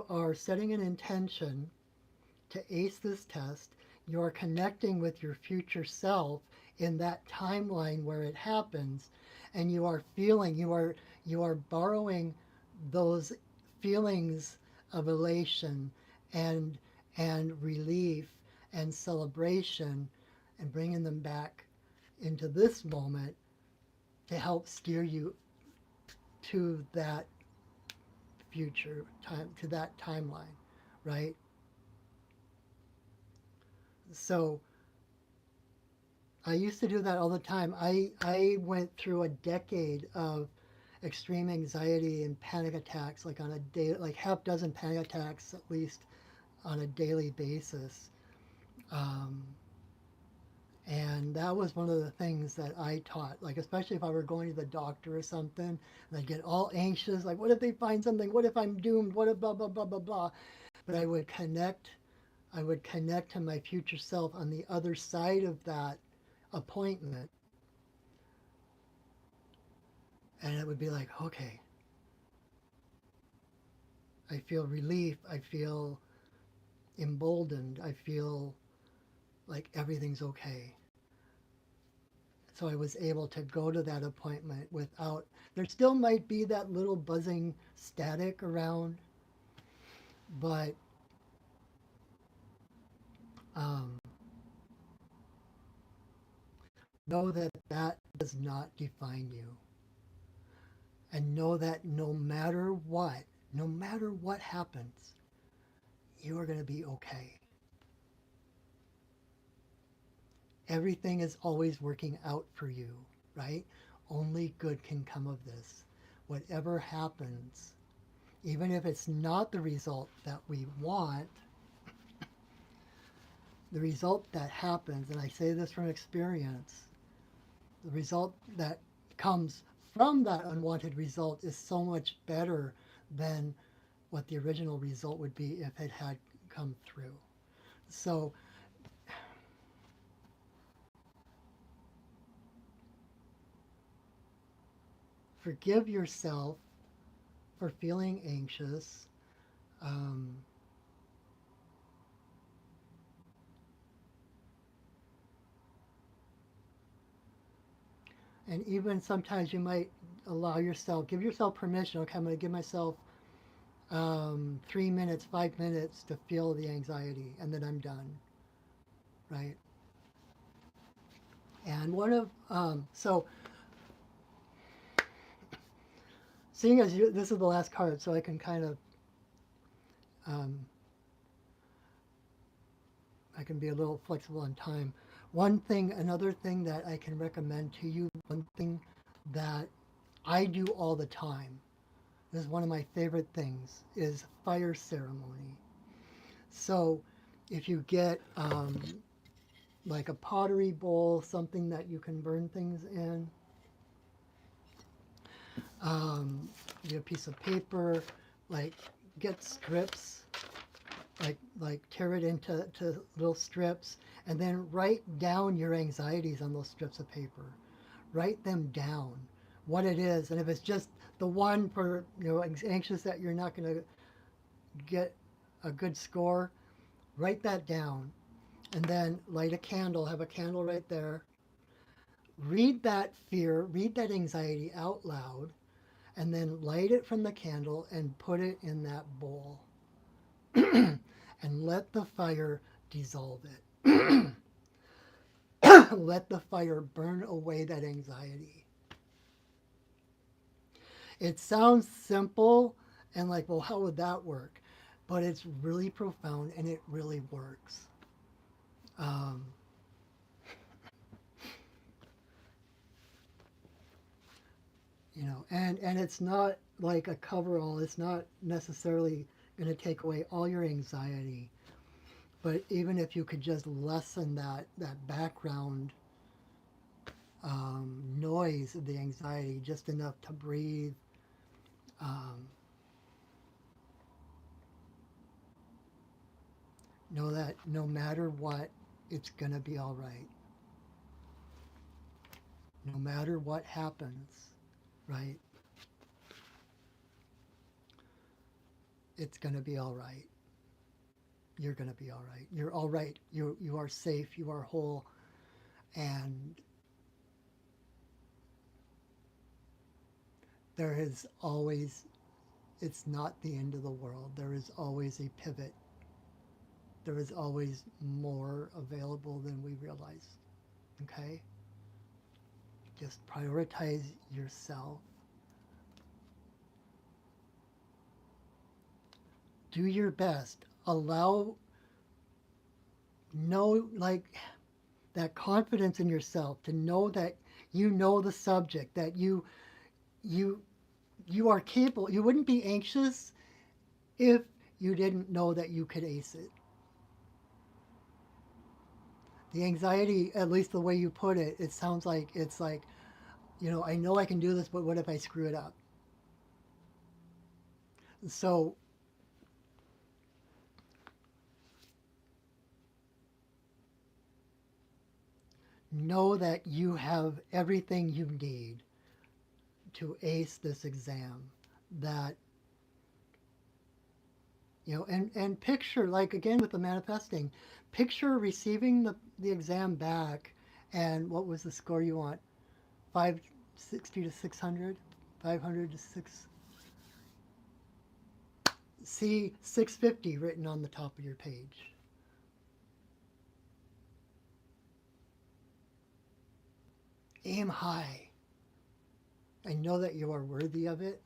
are setting an intention to ace this test. You're connecting with your future self in that timeline where it happens, and you are borrowing those feelings of elation and relief and celebration and bringing them back into this moment to help steer you to that future time, to that timeline, right? So I used to do that all the time. I went through a decade of extreme anxiety and panic attacks, like on a day, like half dozen panic attacks at least on a daily basis. Um, and that was one of the things that I taught, like especially if I were going to the doctor or something, and I'd get all anxious, like what if they find something? What if I'm doomed? What if blah blah blah blah blah? But I would connect I would connect to my future self on the other side of that appointment. And it would be like, okay, I feel relief. I feel emboldened. I feel like everything's okay. So I was able to go to that appointment without, there still might be that little buzzing static around, but um, know that that does not define you. And know that no matter what happens, you are going to be okay. Everything is always working out for you, right? Only good can come of this. Whatever happens, even if it's not the result that we want, the result that happens, and I say this from experience, the result that comes from that unwanted result is so much better than what the original result would be if it had come through. So forgive yourself for feeling anxious. Um, and even sometimes you might give yourself permission. Okay, I'm going to give myself 3 minutes, 5 minutes to feel the anxiety, and then I'm done, right? And so seeing as this is the last card, so I can kind of, um, I can be a little flexible on time. Another thing that I can recommend to you, one thing that I do all the time, this is one of my favorite things, is fire ceremony. So if you get like a pottery bowl, something that you can burn things in, get a piece of paper, like get strips, like tear it into little strips, and then write down your anxieties on those strips of paper. Write them down, what it is, and if it's just the one for anxious that you're not going to get a good score, write that down, and then light a candle. Have a candle right there. Read that fear, read that anxiety out loud, and then light it from the candle and put it in that bowl. And let the fire dissolve it. Let the fire burn away that anxiety. It sounds simple and like, well, how would that work? But it's really profound and it really works. Um, and it's not like a coverall. It's not necessarily going to take away all your anxiety. But even if you could just lessen that background noise of the anxiety, just enough to breathe, know that no matter what, it's going to be all right. No matter what happens, right? It's going to be all right. You're going to be all right. You're all right. You are safe. You are whole. And there is always, it's not the end of the world. There is always a pivot. There is always more available than we realize. Okay? Just prioritize yourself. Do your best. Like that confidence in yourself to know that you know the subject, that you are capable. You wouldn't be anxious if you didn't know that you could ace it. The anxiety, at least the way you put it, it sounds like it's like, I know I can do this, but what if I screw it up? So know that you have everything you need to ace this exam. That, you know, and picture, like again with the manifesting, picture receiving the exam back, and what was the score you want? 560 to 600, 500 to 6. See 650 written on the top of your page. Aim high and know that you are worthy of it.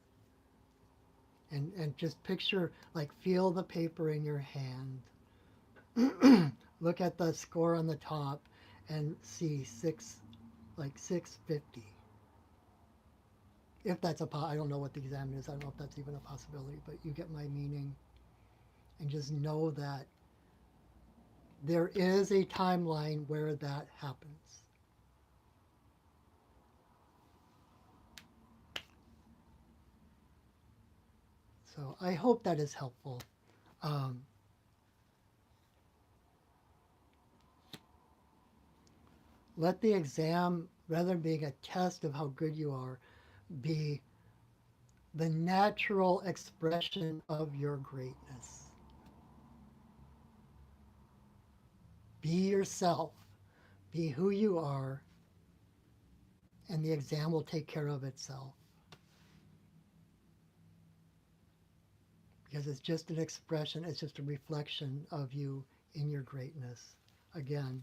And just picture, like, feel the paper in your hand. Look at the score on the top and see 650. If that's I don't know what the exam is. I don't know if that's even a possibility, but you get my meaning. And just know that there is a timeline where that happens. So I hope that is helpful. Let the exam, rather than being a test of how good you are, be the natural expression of your greatness. Be yourself. Be who you are, and the exam will take care of itself. Because it's just an expression, it's just a reflection of you in your greatness. Again,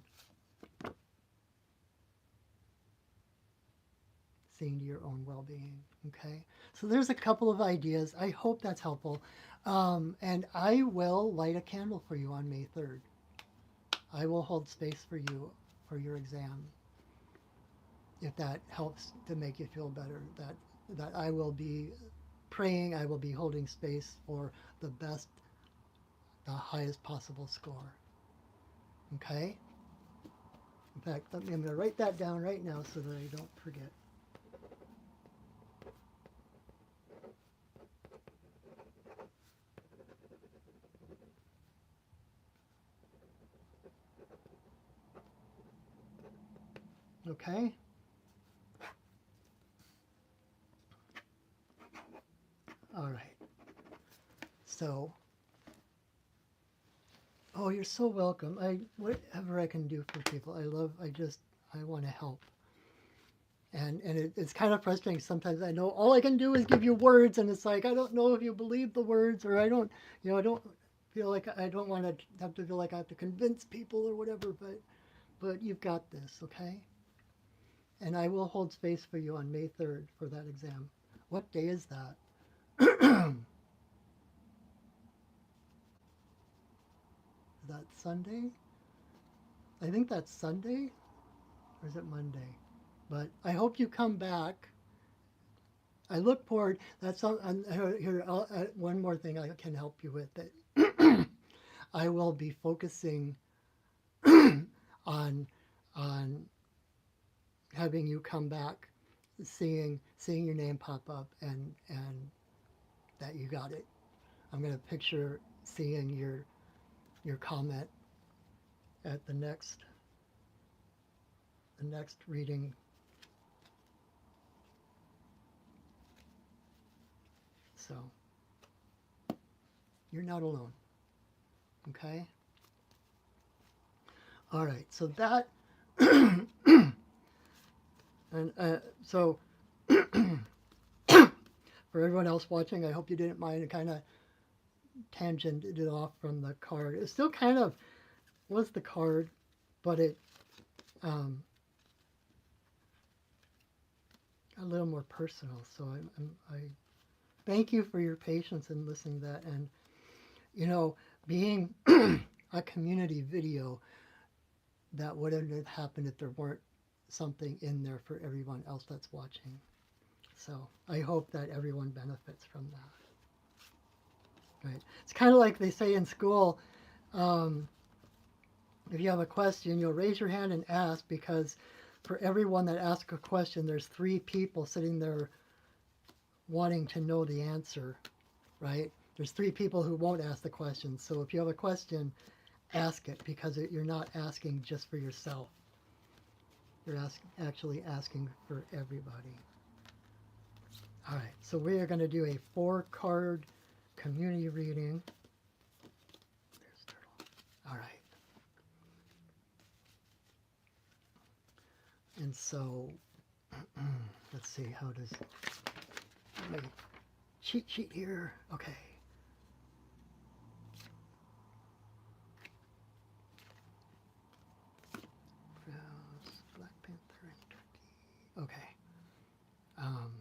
seeing to your own well-being. Okay, so there's a couple of ideas. I hope that's helpful. And I will light a candle for you on May 3rd. I will hold space for you for your exam. If that helps to make you feel better, that I will be praying, I will be holding space for the best, the highest possible score. Okay? In fact, I'm going to write that down right now so that I don't forget. Okay? All right. So, oh, you're so welcome. Whatever I can do for people, I want to help. And it's kind of frustrating sometimes. I know all I can do is give you words, and it's like, I don't know if you believe the words, or I don't feel like I don't want to have to feel like I have to convince people or whatever, but you've got this, okay? And I will hold space for you on May 3rd for that exam. What day is that? Is that Sunday? I think that's Sunday, or is it Monday? But I hope you come back. I look forward. That's all, here. One more thing I can help you with. That I will be focusing on having you come back, seeing your name pop up, and that you got it. I'm going to picture seeing your comment at the next reading. So you're not alone. Okay? All right. So that and so for everyone else watching, I hope you didn't mind. It kind of tangented it off from the card. It still kind of was the card, but it a little more personal. So I thank you for your patience in listening to that. And, being a community video, that wouldn't have happened if there weren't something in there for everyone else that's watching. So I hope that everyone benefits from that. Right. It's kind of like they say in school, if you have a question, you'll raise your hand and ask, because for everyone that asks a question, there's 3 people sitting there wanting to know the answer, right? There's 3 people who won't ask the question. So if you have a question, ask it, because you're not asking just for yourself. They're actually asking for everybody. All right, so we are going to do a 4-card community reading. There's Turtle. All right. And so, let's see, how does my cheat sheet here? Okay. Black Panther and Turkey. Okay. Um,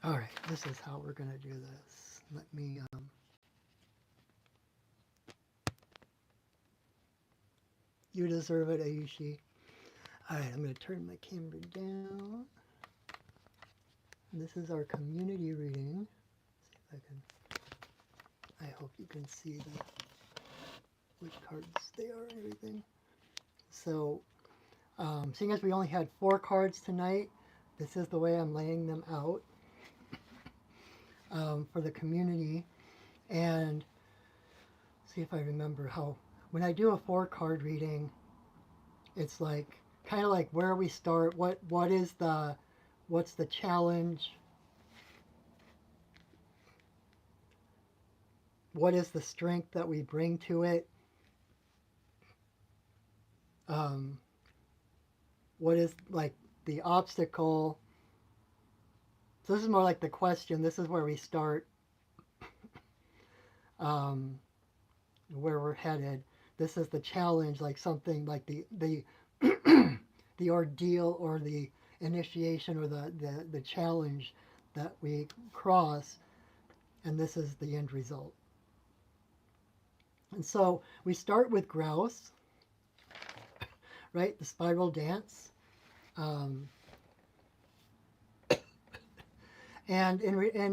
all right, this is how we're going to do this. Let me, you deserve it, Aishi. All right, I'm going to turn my camera down. This is our community reading. See if I hope you can see which cards they are and everything. So, seeing as we only had 4 cards tonight, this is the way I'm laying them out for the community. And see if I remember how, when I do a 4-card reading, it's like, kind of like where we start, what's the challenge, what is the strength that we bring to it, what is like the obstacle. So this is more like the question. This is where we start, where we're headed. This is the challenge, like something like the the ordeal or the initiation or the challenge that we cross, and this is the end result. And so we start with grouse, right? The spiral dance. And in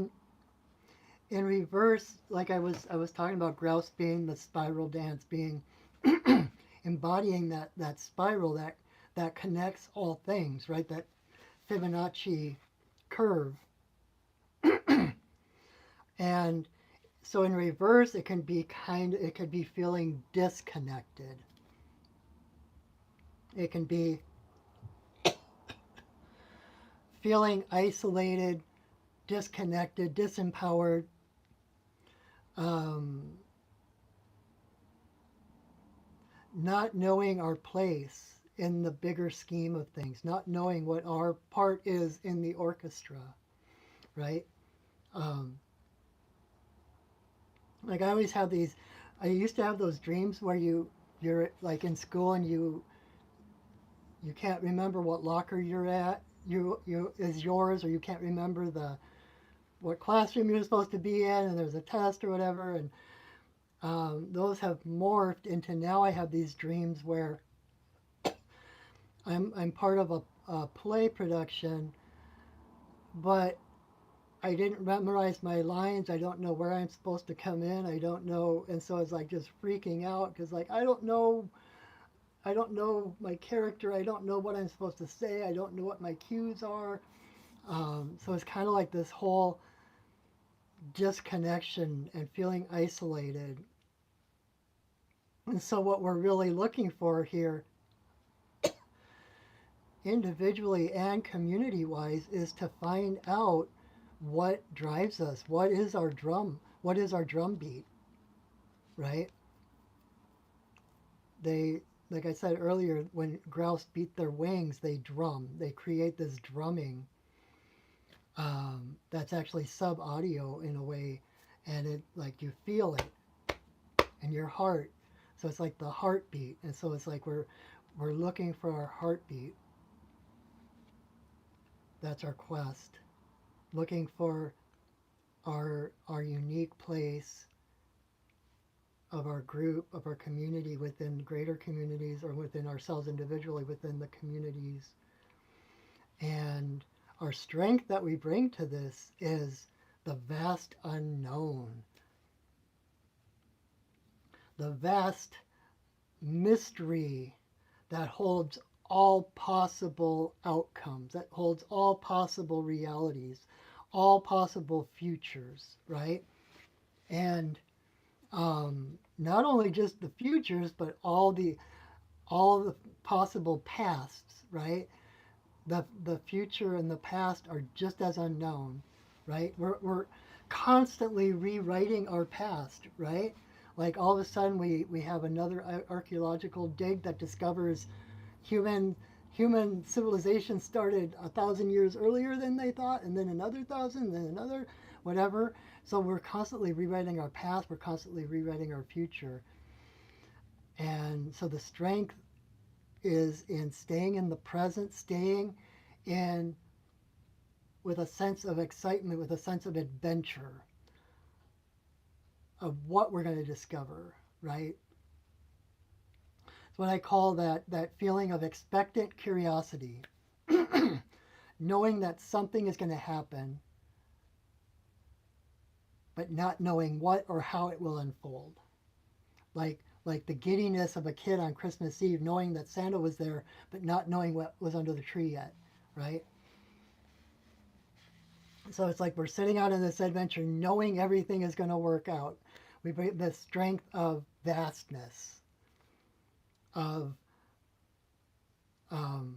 reverse, like I was talking about grouse being the spiral dance, being embodying that spiral that connects all things, right? That Fibonacci curve. And so in reverse, it could be feeling disconnected. It can be feeling isolated, disconnected, disempowered, not knowing our place in the bigger scheme of things, not knowing what our part is in the orchestra, right? Like I always have these, I used to have those dreams where you're like in school and you can't remember what locker you're at, you is yours, or you can't remember what classroom you're supposed to be in, and there's a test or whatever, and those have morphed into now I have these dreams where I'm part of a play production, but I didn't memorize my lines. I don't know where I'm supposed to come in. I don't know, and so it's like just freaking out because like I don't know my character. I don't know what I'm supposed to say. I don't know what my cues are. So it's kind of like this whole disconnection and feeling isolated. And so what we're really looking for here, individually and community-wise, is to find out what drives us. What is our drum? What is our drum beat? Right? They, like I said earlier, when grouse beat their wings, they drum. They create this drumming that's actually sub-audio in a way, and it like you feel it in your heart. So it's like the heartbeat, and so it's like we're looking for our heartbeat. That's our quest. Looking for our unique place of our group, of our community within greater communities, or within ourselves individually within the communities. And our strength that we bring to this is the vast unknown, the vast mystery that holds all possible outcomes, that holds all possible realities, all possible futures, right? And not only just the futures, but all the possible pasts, right? The future and the past are just as unknown, right? We're constantly rewriting our past, right? Like all of a sudden we have another archaeological dig that discovers human human civilization started 1,000 years earlier than they thought, and then another thousand, then another, whatever. So we're constantly rewriting our past. We're constantly rewriting our future, and so the strength is in staying in the present, staying in with a sense of excitement, with a sense of adventure of what we're going to discover, right? It's what I call that feeling of expectant curiosity, knowing that something is going to happen, but not knowing what or how it will unfold. Like the giddiness of a kid on Christmas Eve, knowing that Santa was there, but not knowing what was under the tree yet, right? So it's like we're sitting out in this adventure, knowing everything is going to work out. We bring the strength of vastness, of um,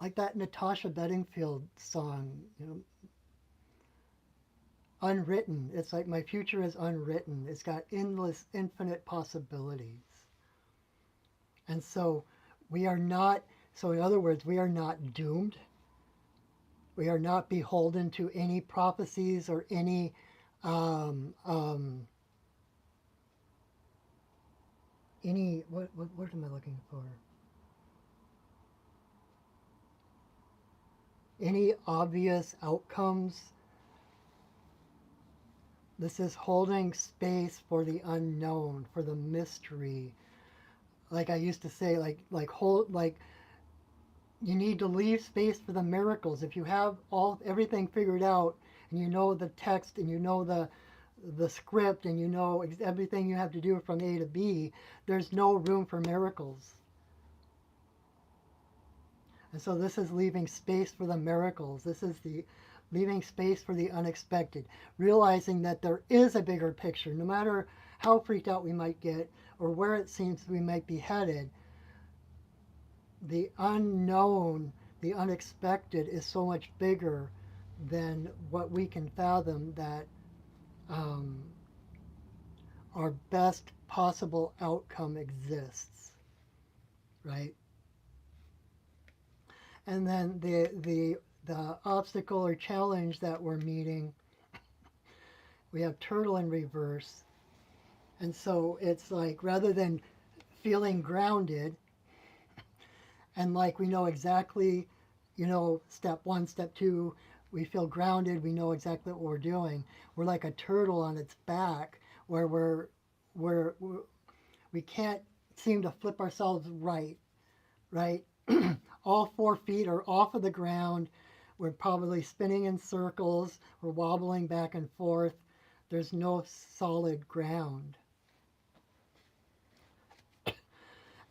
like that Natasha Bedingfield song, unwritten. It's like my future is unwritten. It's got endless, infinite possibilities. And so we are not, so in other words, we are not doomed. We are not beholden to any prophecies or any what word am I looking for? Any obvious outcomes. This is holding space for the unknown, for the mystery. Like I used to say, like you need to leave space for the miracles. If you have everything figured out, and you know the text, and you know the script, and you know everything you have to do from A to B, there's no room for miracles. And so this is leaving space for the miracles. This is the leaving space for the unexpected, realizing that there is a bigger picture. No matter how freaked out we might get or where it seems we might be headed, the unknown, the unexpected is so much bigger than what we can fathom, that um, our best possible outcome exists, right? And then the obstacle or challenge that we're meeting, we have turtle in reverse. And so it's like, rather than feeling grounded and like we know exactly, step one, step two, we feel grounded, we know exactly what we're doing. We're like a turtle on its back, where we can't seem to flip ourselves right? All 4 feet are off of the ground. We're probably spinning in circles. We're wobbling back and forth. There's no solid ground.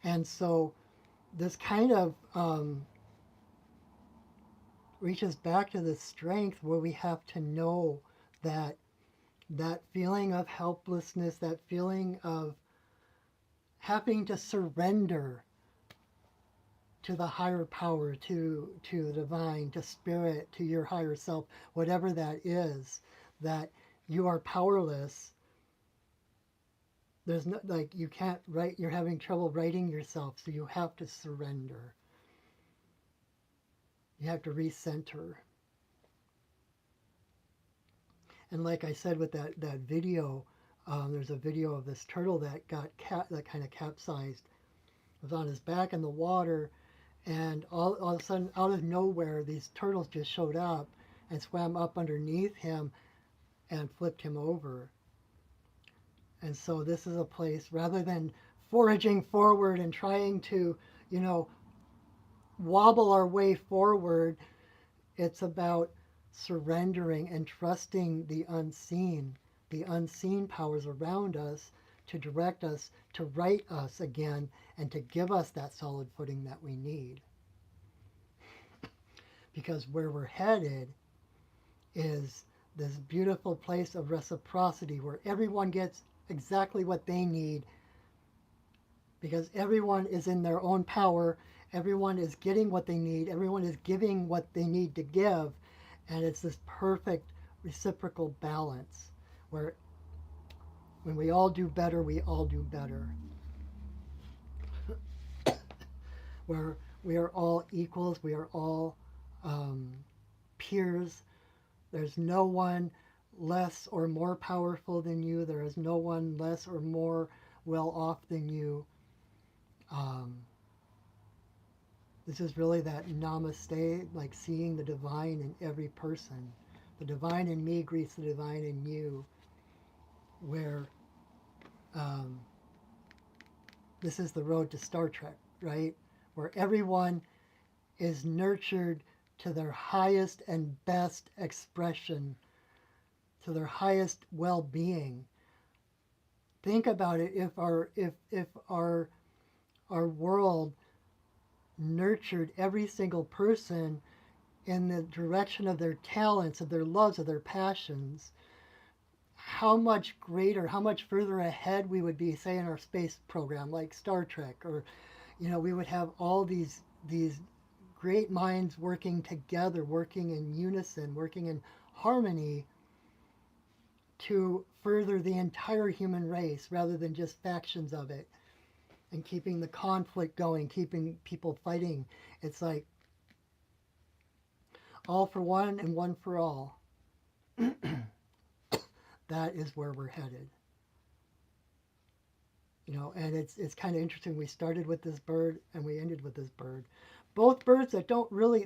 And so this kind of reaches back to the strength where we have to know that feeling of helplessness, that feeling of having to surrender to the higher power, to the divine, to spirit, to your higher self, whatever that is, that you are powerless. There's no, like, you can't write, you're having trouble writing yourself, so you have to surrender. You have to recenter. And like I said with that video, there's a video of this turtle that that kind of capsized. It was on his back in the water, and all of a sudden, out of nowhere, these turtles just showed up and swam up underneath him and flipped him over. And so this is a place, rather than foraging forward and trying to, wobble our way forward, it's about surrendering and trusting the unseen powers around us to direct us, to right us again, and to give us that solid footing that we need. Because where we're headed is this beautiful place of reciprocity where everyone gets exactly what they need because everyone is in their own power. Everyone is getting what they need. Everyone is giving what they need to give. And it's this perfect reciprocal balance where when we all do better, we all do better. Where we are all equals, we are all um, peers. There's no one less or more powerful than you. There is no one less or more well off than you. Um, this is really that namaste, like seeing the divine in every person. The divine in me greets the divine in you, where um, this is the road to Star Trek, right? Where everyone is nurtured to their highest and best expression, to their highest well-being. Think about it. If our world nurtured every single person in the direction of their talents, of their loves, of their passions, how much greater, how much further ahead we would be, say, in our space program, like Star Trek, or we would have all these great minds working together, working in unison, working in harmony to further the entire human race rather than just factions of it and keeping the conflict going, keeping people fighting. It's like all for one and one for all. That is where we're headed. And it's kind of interesting. We started with this bird and we ended with this bird. Both birds that don't really,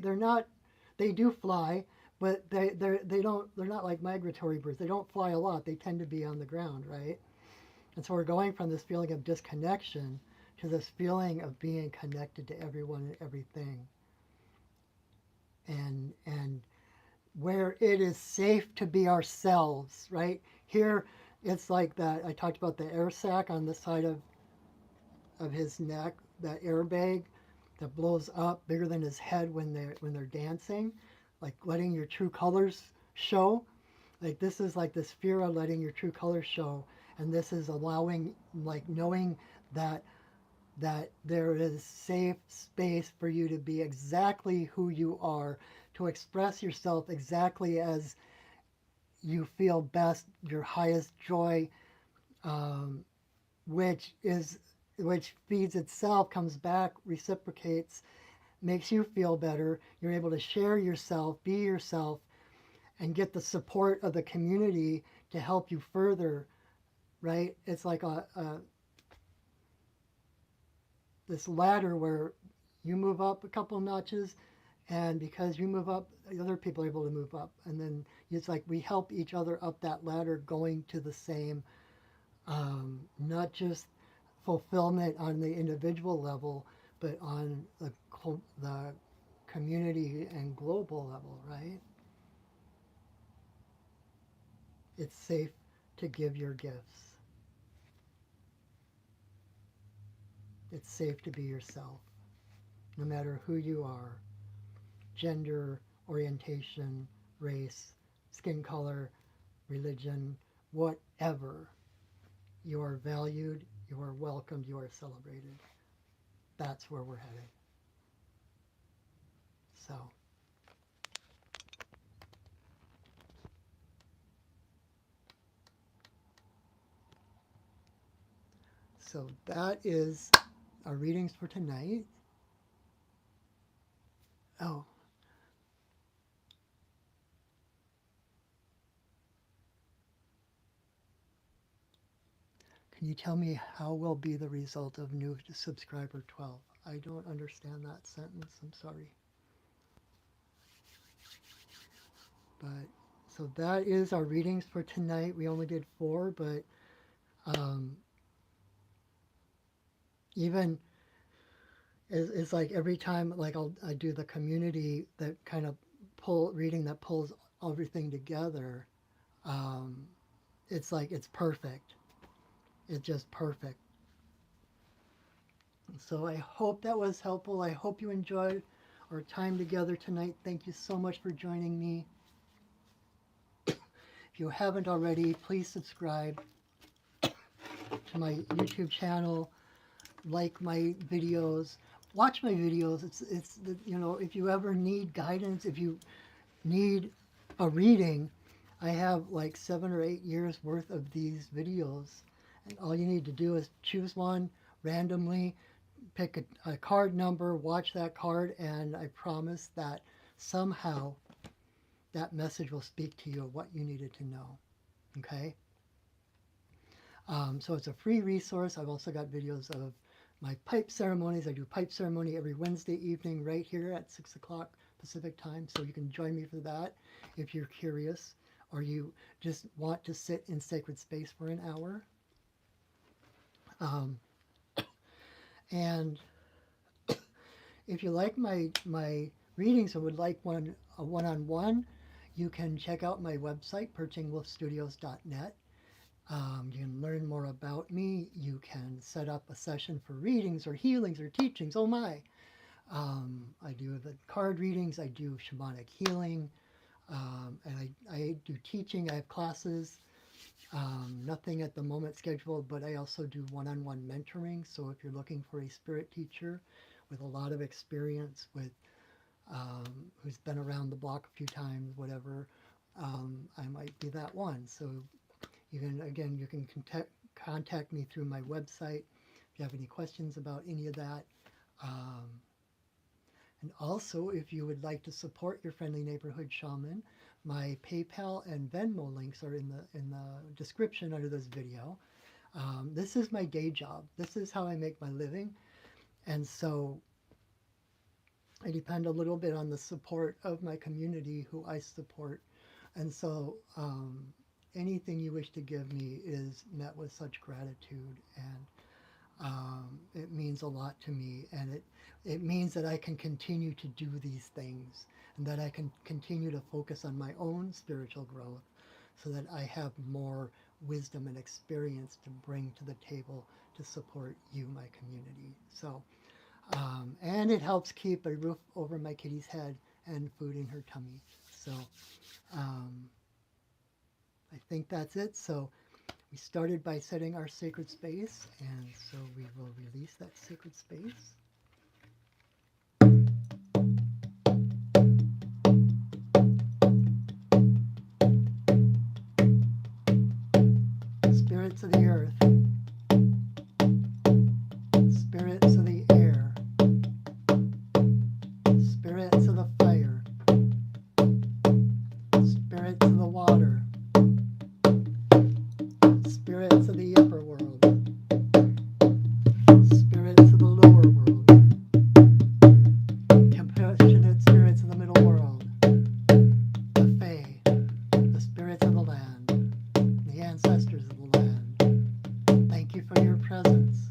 they do fly, but they're not like migratory birds. They don't fly a lot. They tend to be on the ground, right? And so we're going from this feeling of disconnection to this feeling of being connected to everyone and everything. And where it is safe to be ourselves, right? Here it's like that. I talked about the air sac on the side of his neck, that airbag that blows up bigger than his head when they're dancing, like letting your true colors show. Like this is like this fear of letting your true colors show, and this is allowing, like knowing that there is safe space for you to be exactly who you are, to express yourself exactly as you feel best, your highest joy, um, which feeds itself, comes back, reciprocates, makes you feel better. You're able to share yourself, be yourself, and get the support of the community to help you further, right? It's like this ladder where you move up a couple notches, and because you move up, other people are able to move up, and then it's like we help each other up that ladder, going to the same, not just fulfillment on the individual level, but on the community and global level, right? It's safe to give your gifts. It's safe to be yourself, no matter who you are, gender, orientation, race, skin color, religion, whatever. You are valued, you are welcomed, you are celebrated. That's where we're headed. So, that is our readings for tonight. Oh, can you tell me how will be the result of new subscriber 12? I don't understand that sentence. I'm sorry. But so that is our readings for tonight. We only did 4, but um, even it's like every time, like I do the community that kind of reading that pulls everything together. Um, it's like it's perfect. It's just perfect. So I hope that was helpful. I hope you enjoyed our time together tonight. Thank you so much for joining me. you haven't already, please subscribe to my YouTube channel, like my videos, watch my videos. You know, if you ever need guidance, if you need a reading, I have like 7 or 8 years worth of these videos, and all you need to do is choose one randomly, pick a card number, watch that card, and I promise that somehow that message will speak to you of what you needed to know. Okay? So it's a free resource. I've also got videos of my pipe ceremonies. I do pipe ceremony every Wednesday evening right here at 6 o'clock Pacific time. So you can join me for that if you're curious or you just want to sit in sacred space for an hour. And if you like my readings or would like a one-on-one, you can check out my website, perchingwolfstudios.net. You can learn more about me. You can set up a session for readings or healings or teachings. Oh my! I do the card readings. I do shamanic healing. And I do teaching. I have classes. Nothing at the moment scheduled, but I also do one-on-one mentoring. So if you're looking for a spirit teacher with a lot of experience, with who's been around the block a few times, whatever, I might be that one. So you can contact me through my website if you have any questions about any of that. And also, if you would like to support your friendly neighborhood shaman, my PayPal and Venmo links are in the description under this video. This is my day job. This is how I make my living. And so I depend a little bit on the support of my community who I support. And so anything you wish to give me is met with such gratitude, and it means a lot to me, and it means that I can continue to do these things, and that I can continue to focus on my own spiritual growth so that I have more wisdom and experience to bring to the table to support you, my community. So, and it helps keep a roof over my kitty's head and food in her tummy. So, I think that's it. So we started by setting our sacred space, and so we will release that sacred space. Spirits of the earth, spirits of the air, spirits of the fire, spirits of the water, spirits of the upper world, spirits of the lower world, compassionate spirits of the middle world, the Fae, the spirits of the land, the ancestors of the land. Thank you for your presence.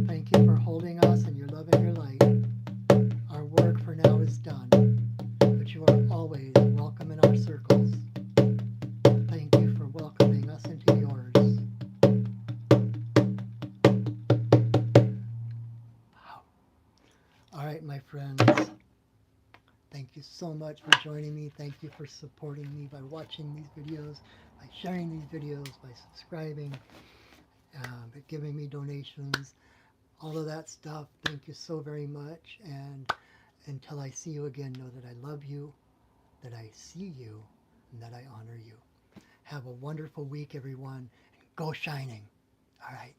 Thank you for holding us in your love and your light. Our work for now is done, but you are always welcome in our circles. Thank you for welcoming us into yours. Wow. All right, my friends. Thank you so much for joining me. Thank you for supporting me by watching these videos, by sharing these videos, by subscribing, by giving me donations, all of that stuff. Thank you so very much. And until I see you again, know that I love you, that I see you, and that I honor you. Have a wonderful week, everyone. Go shining. All right.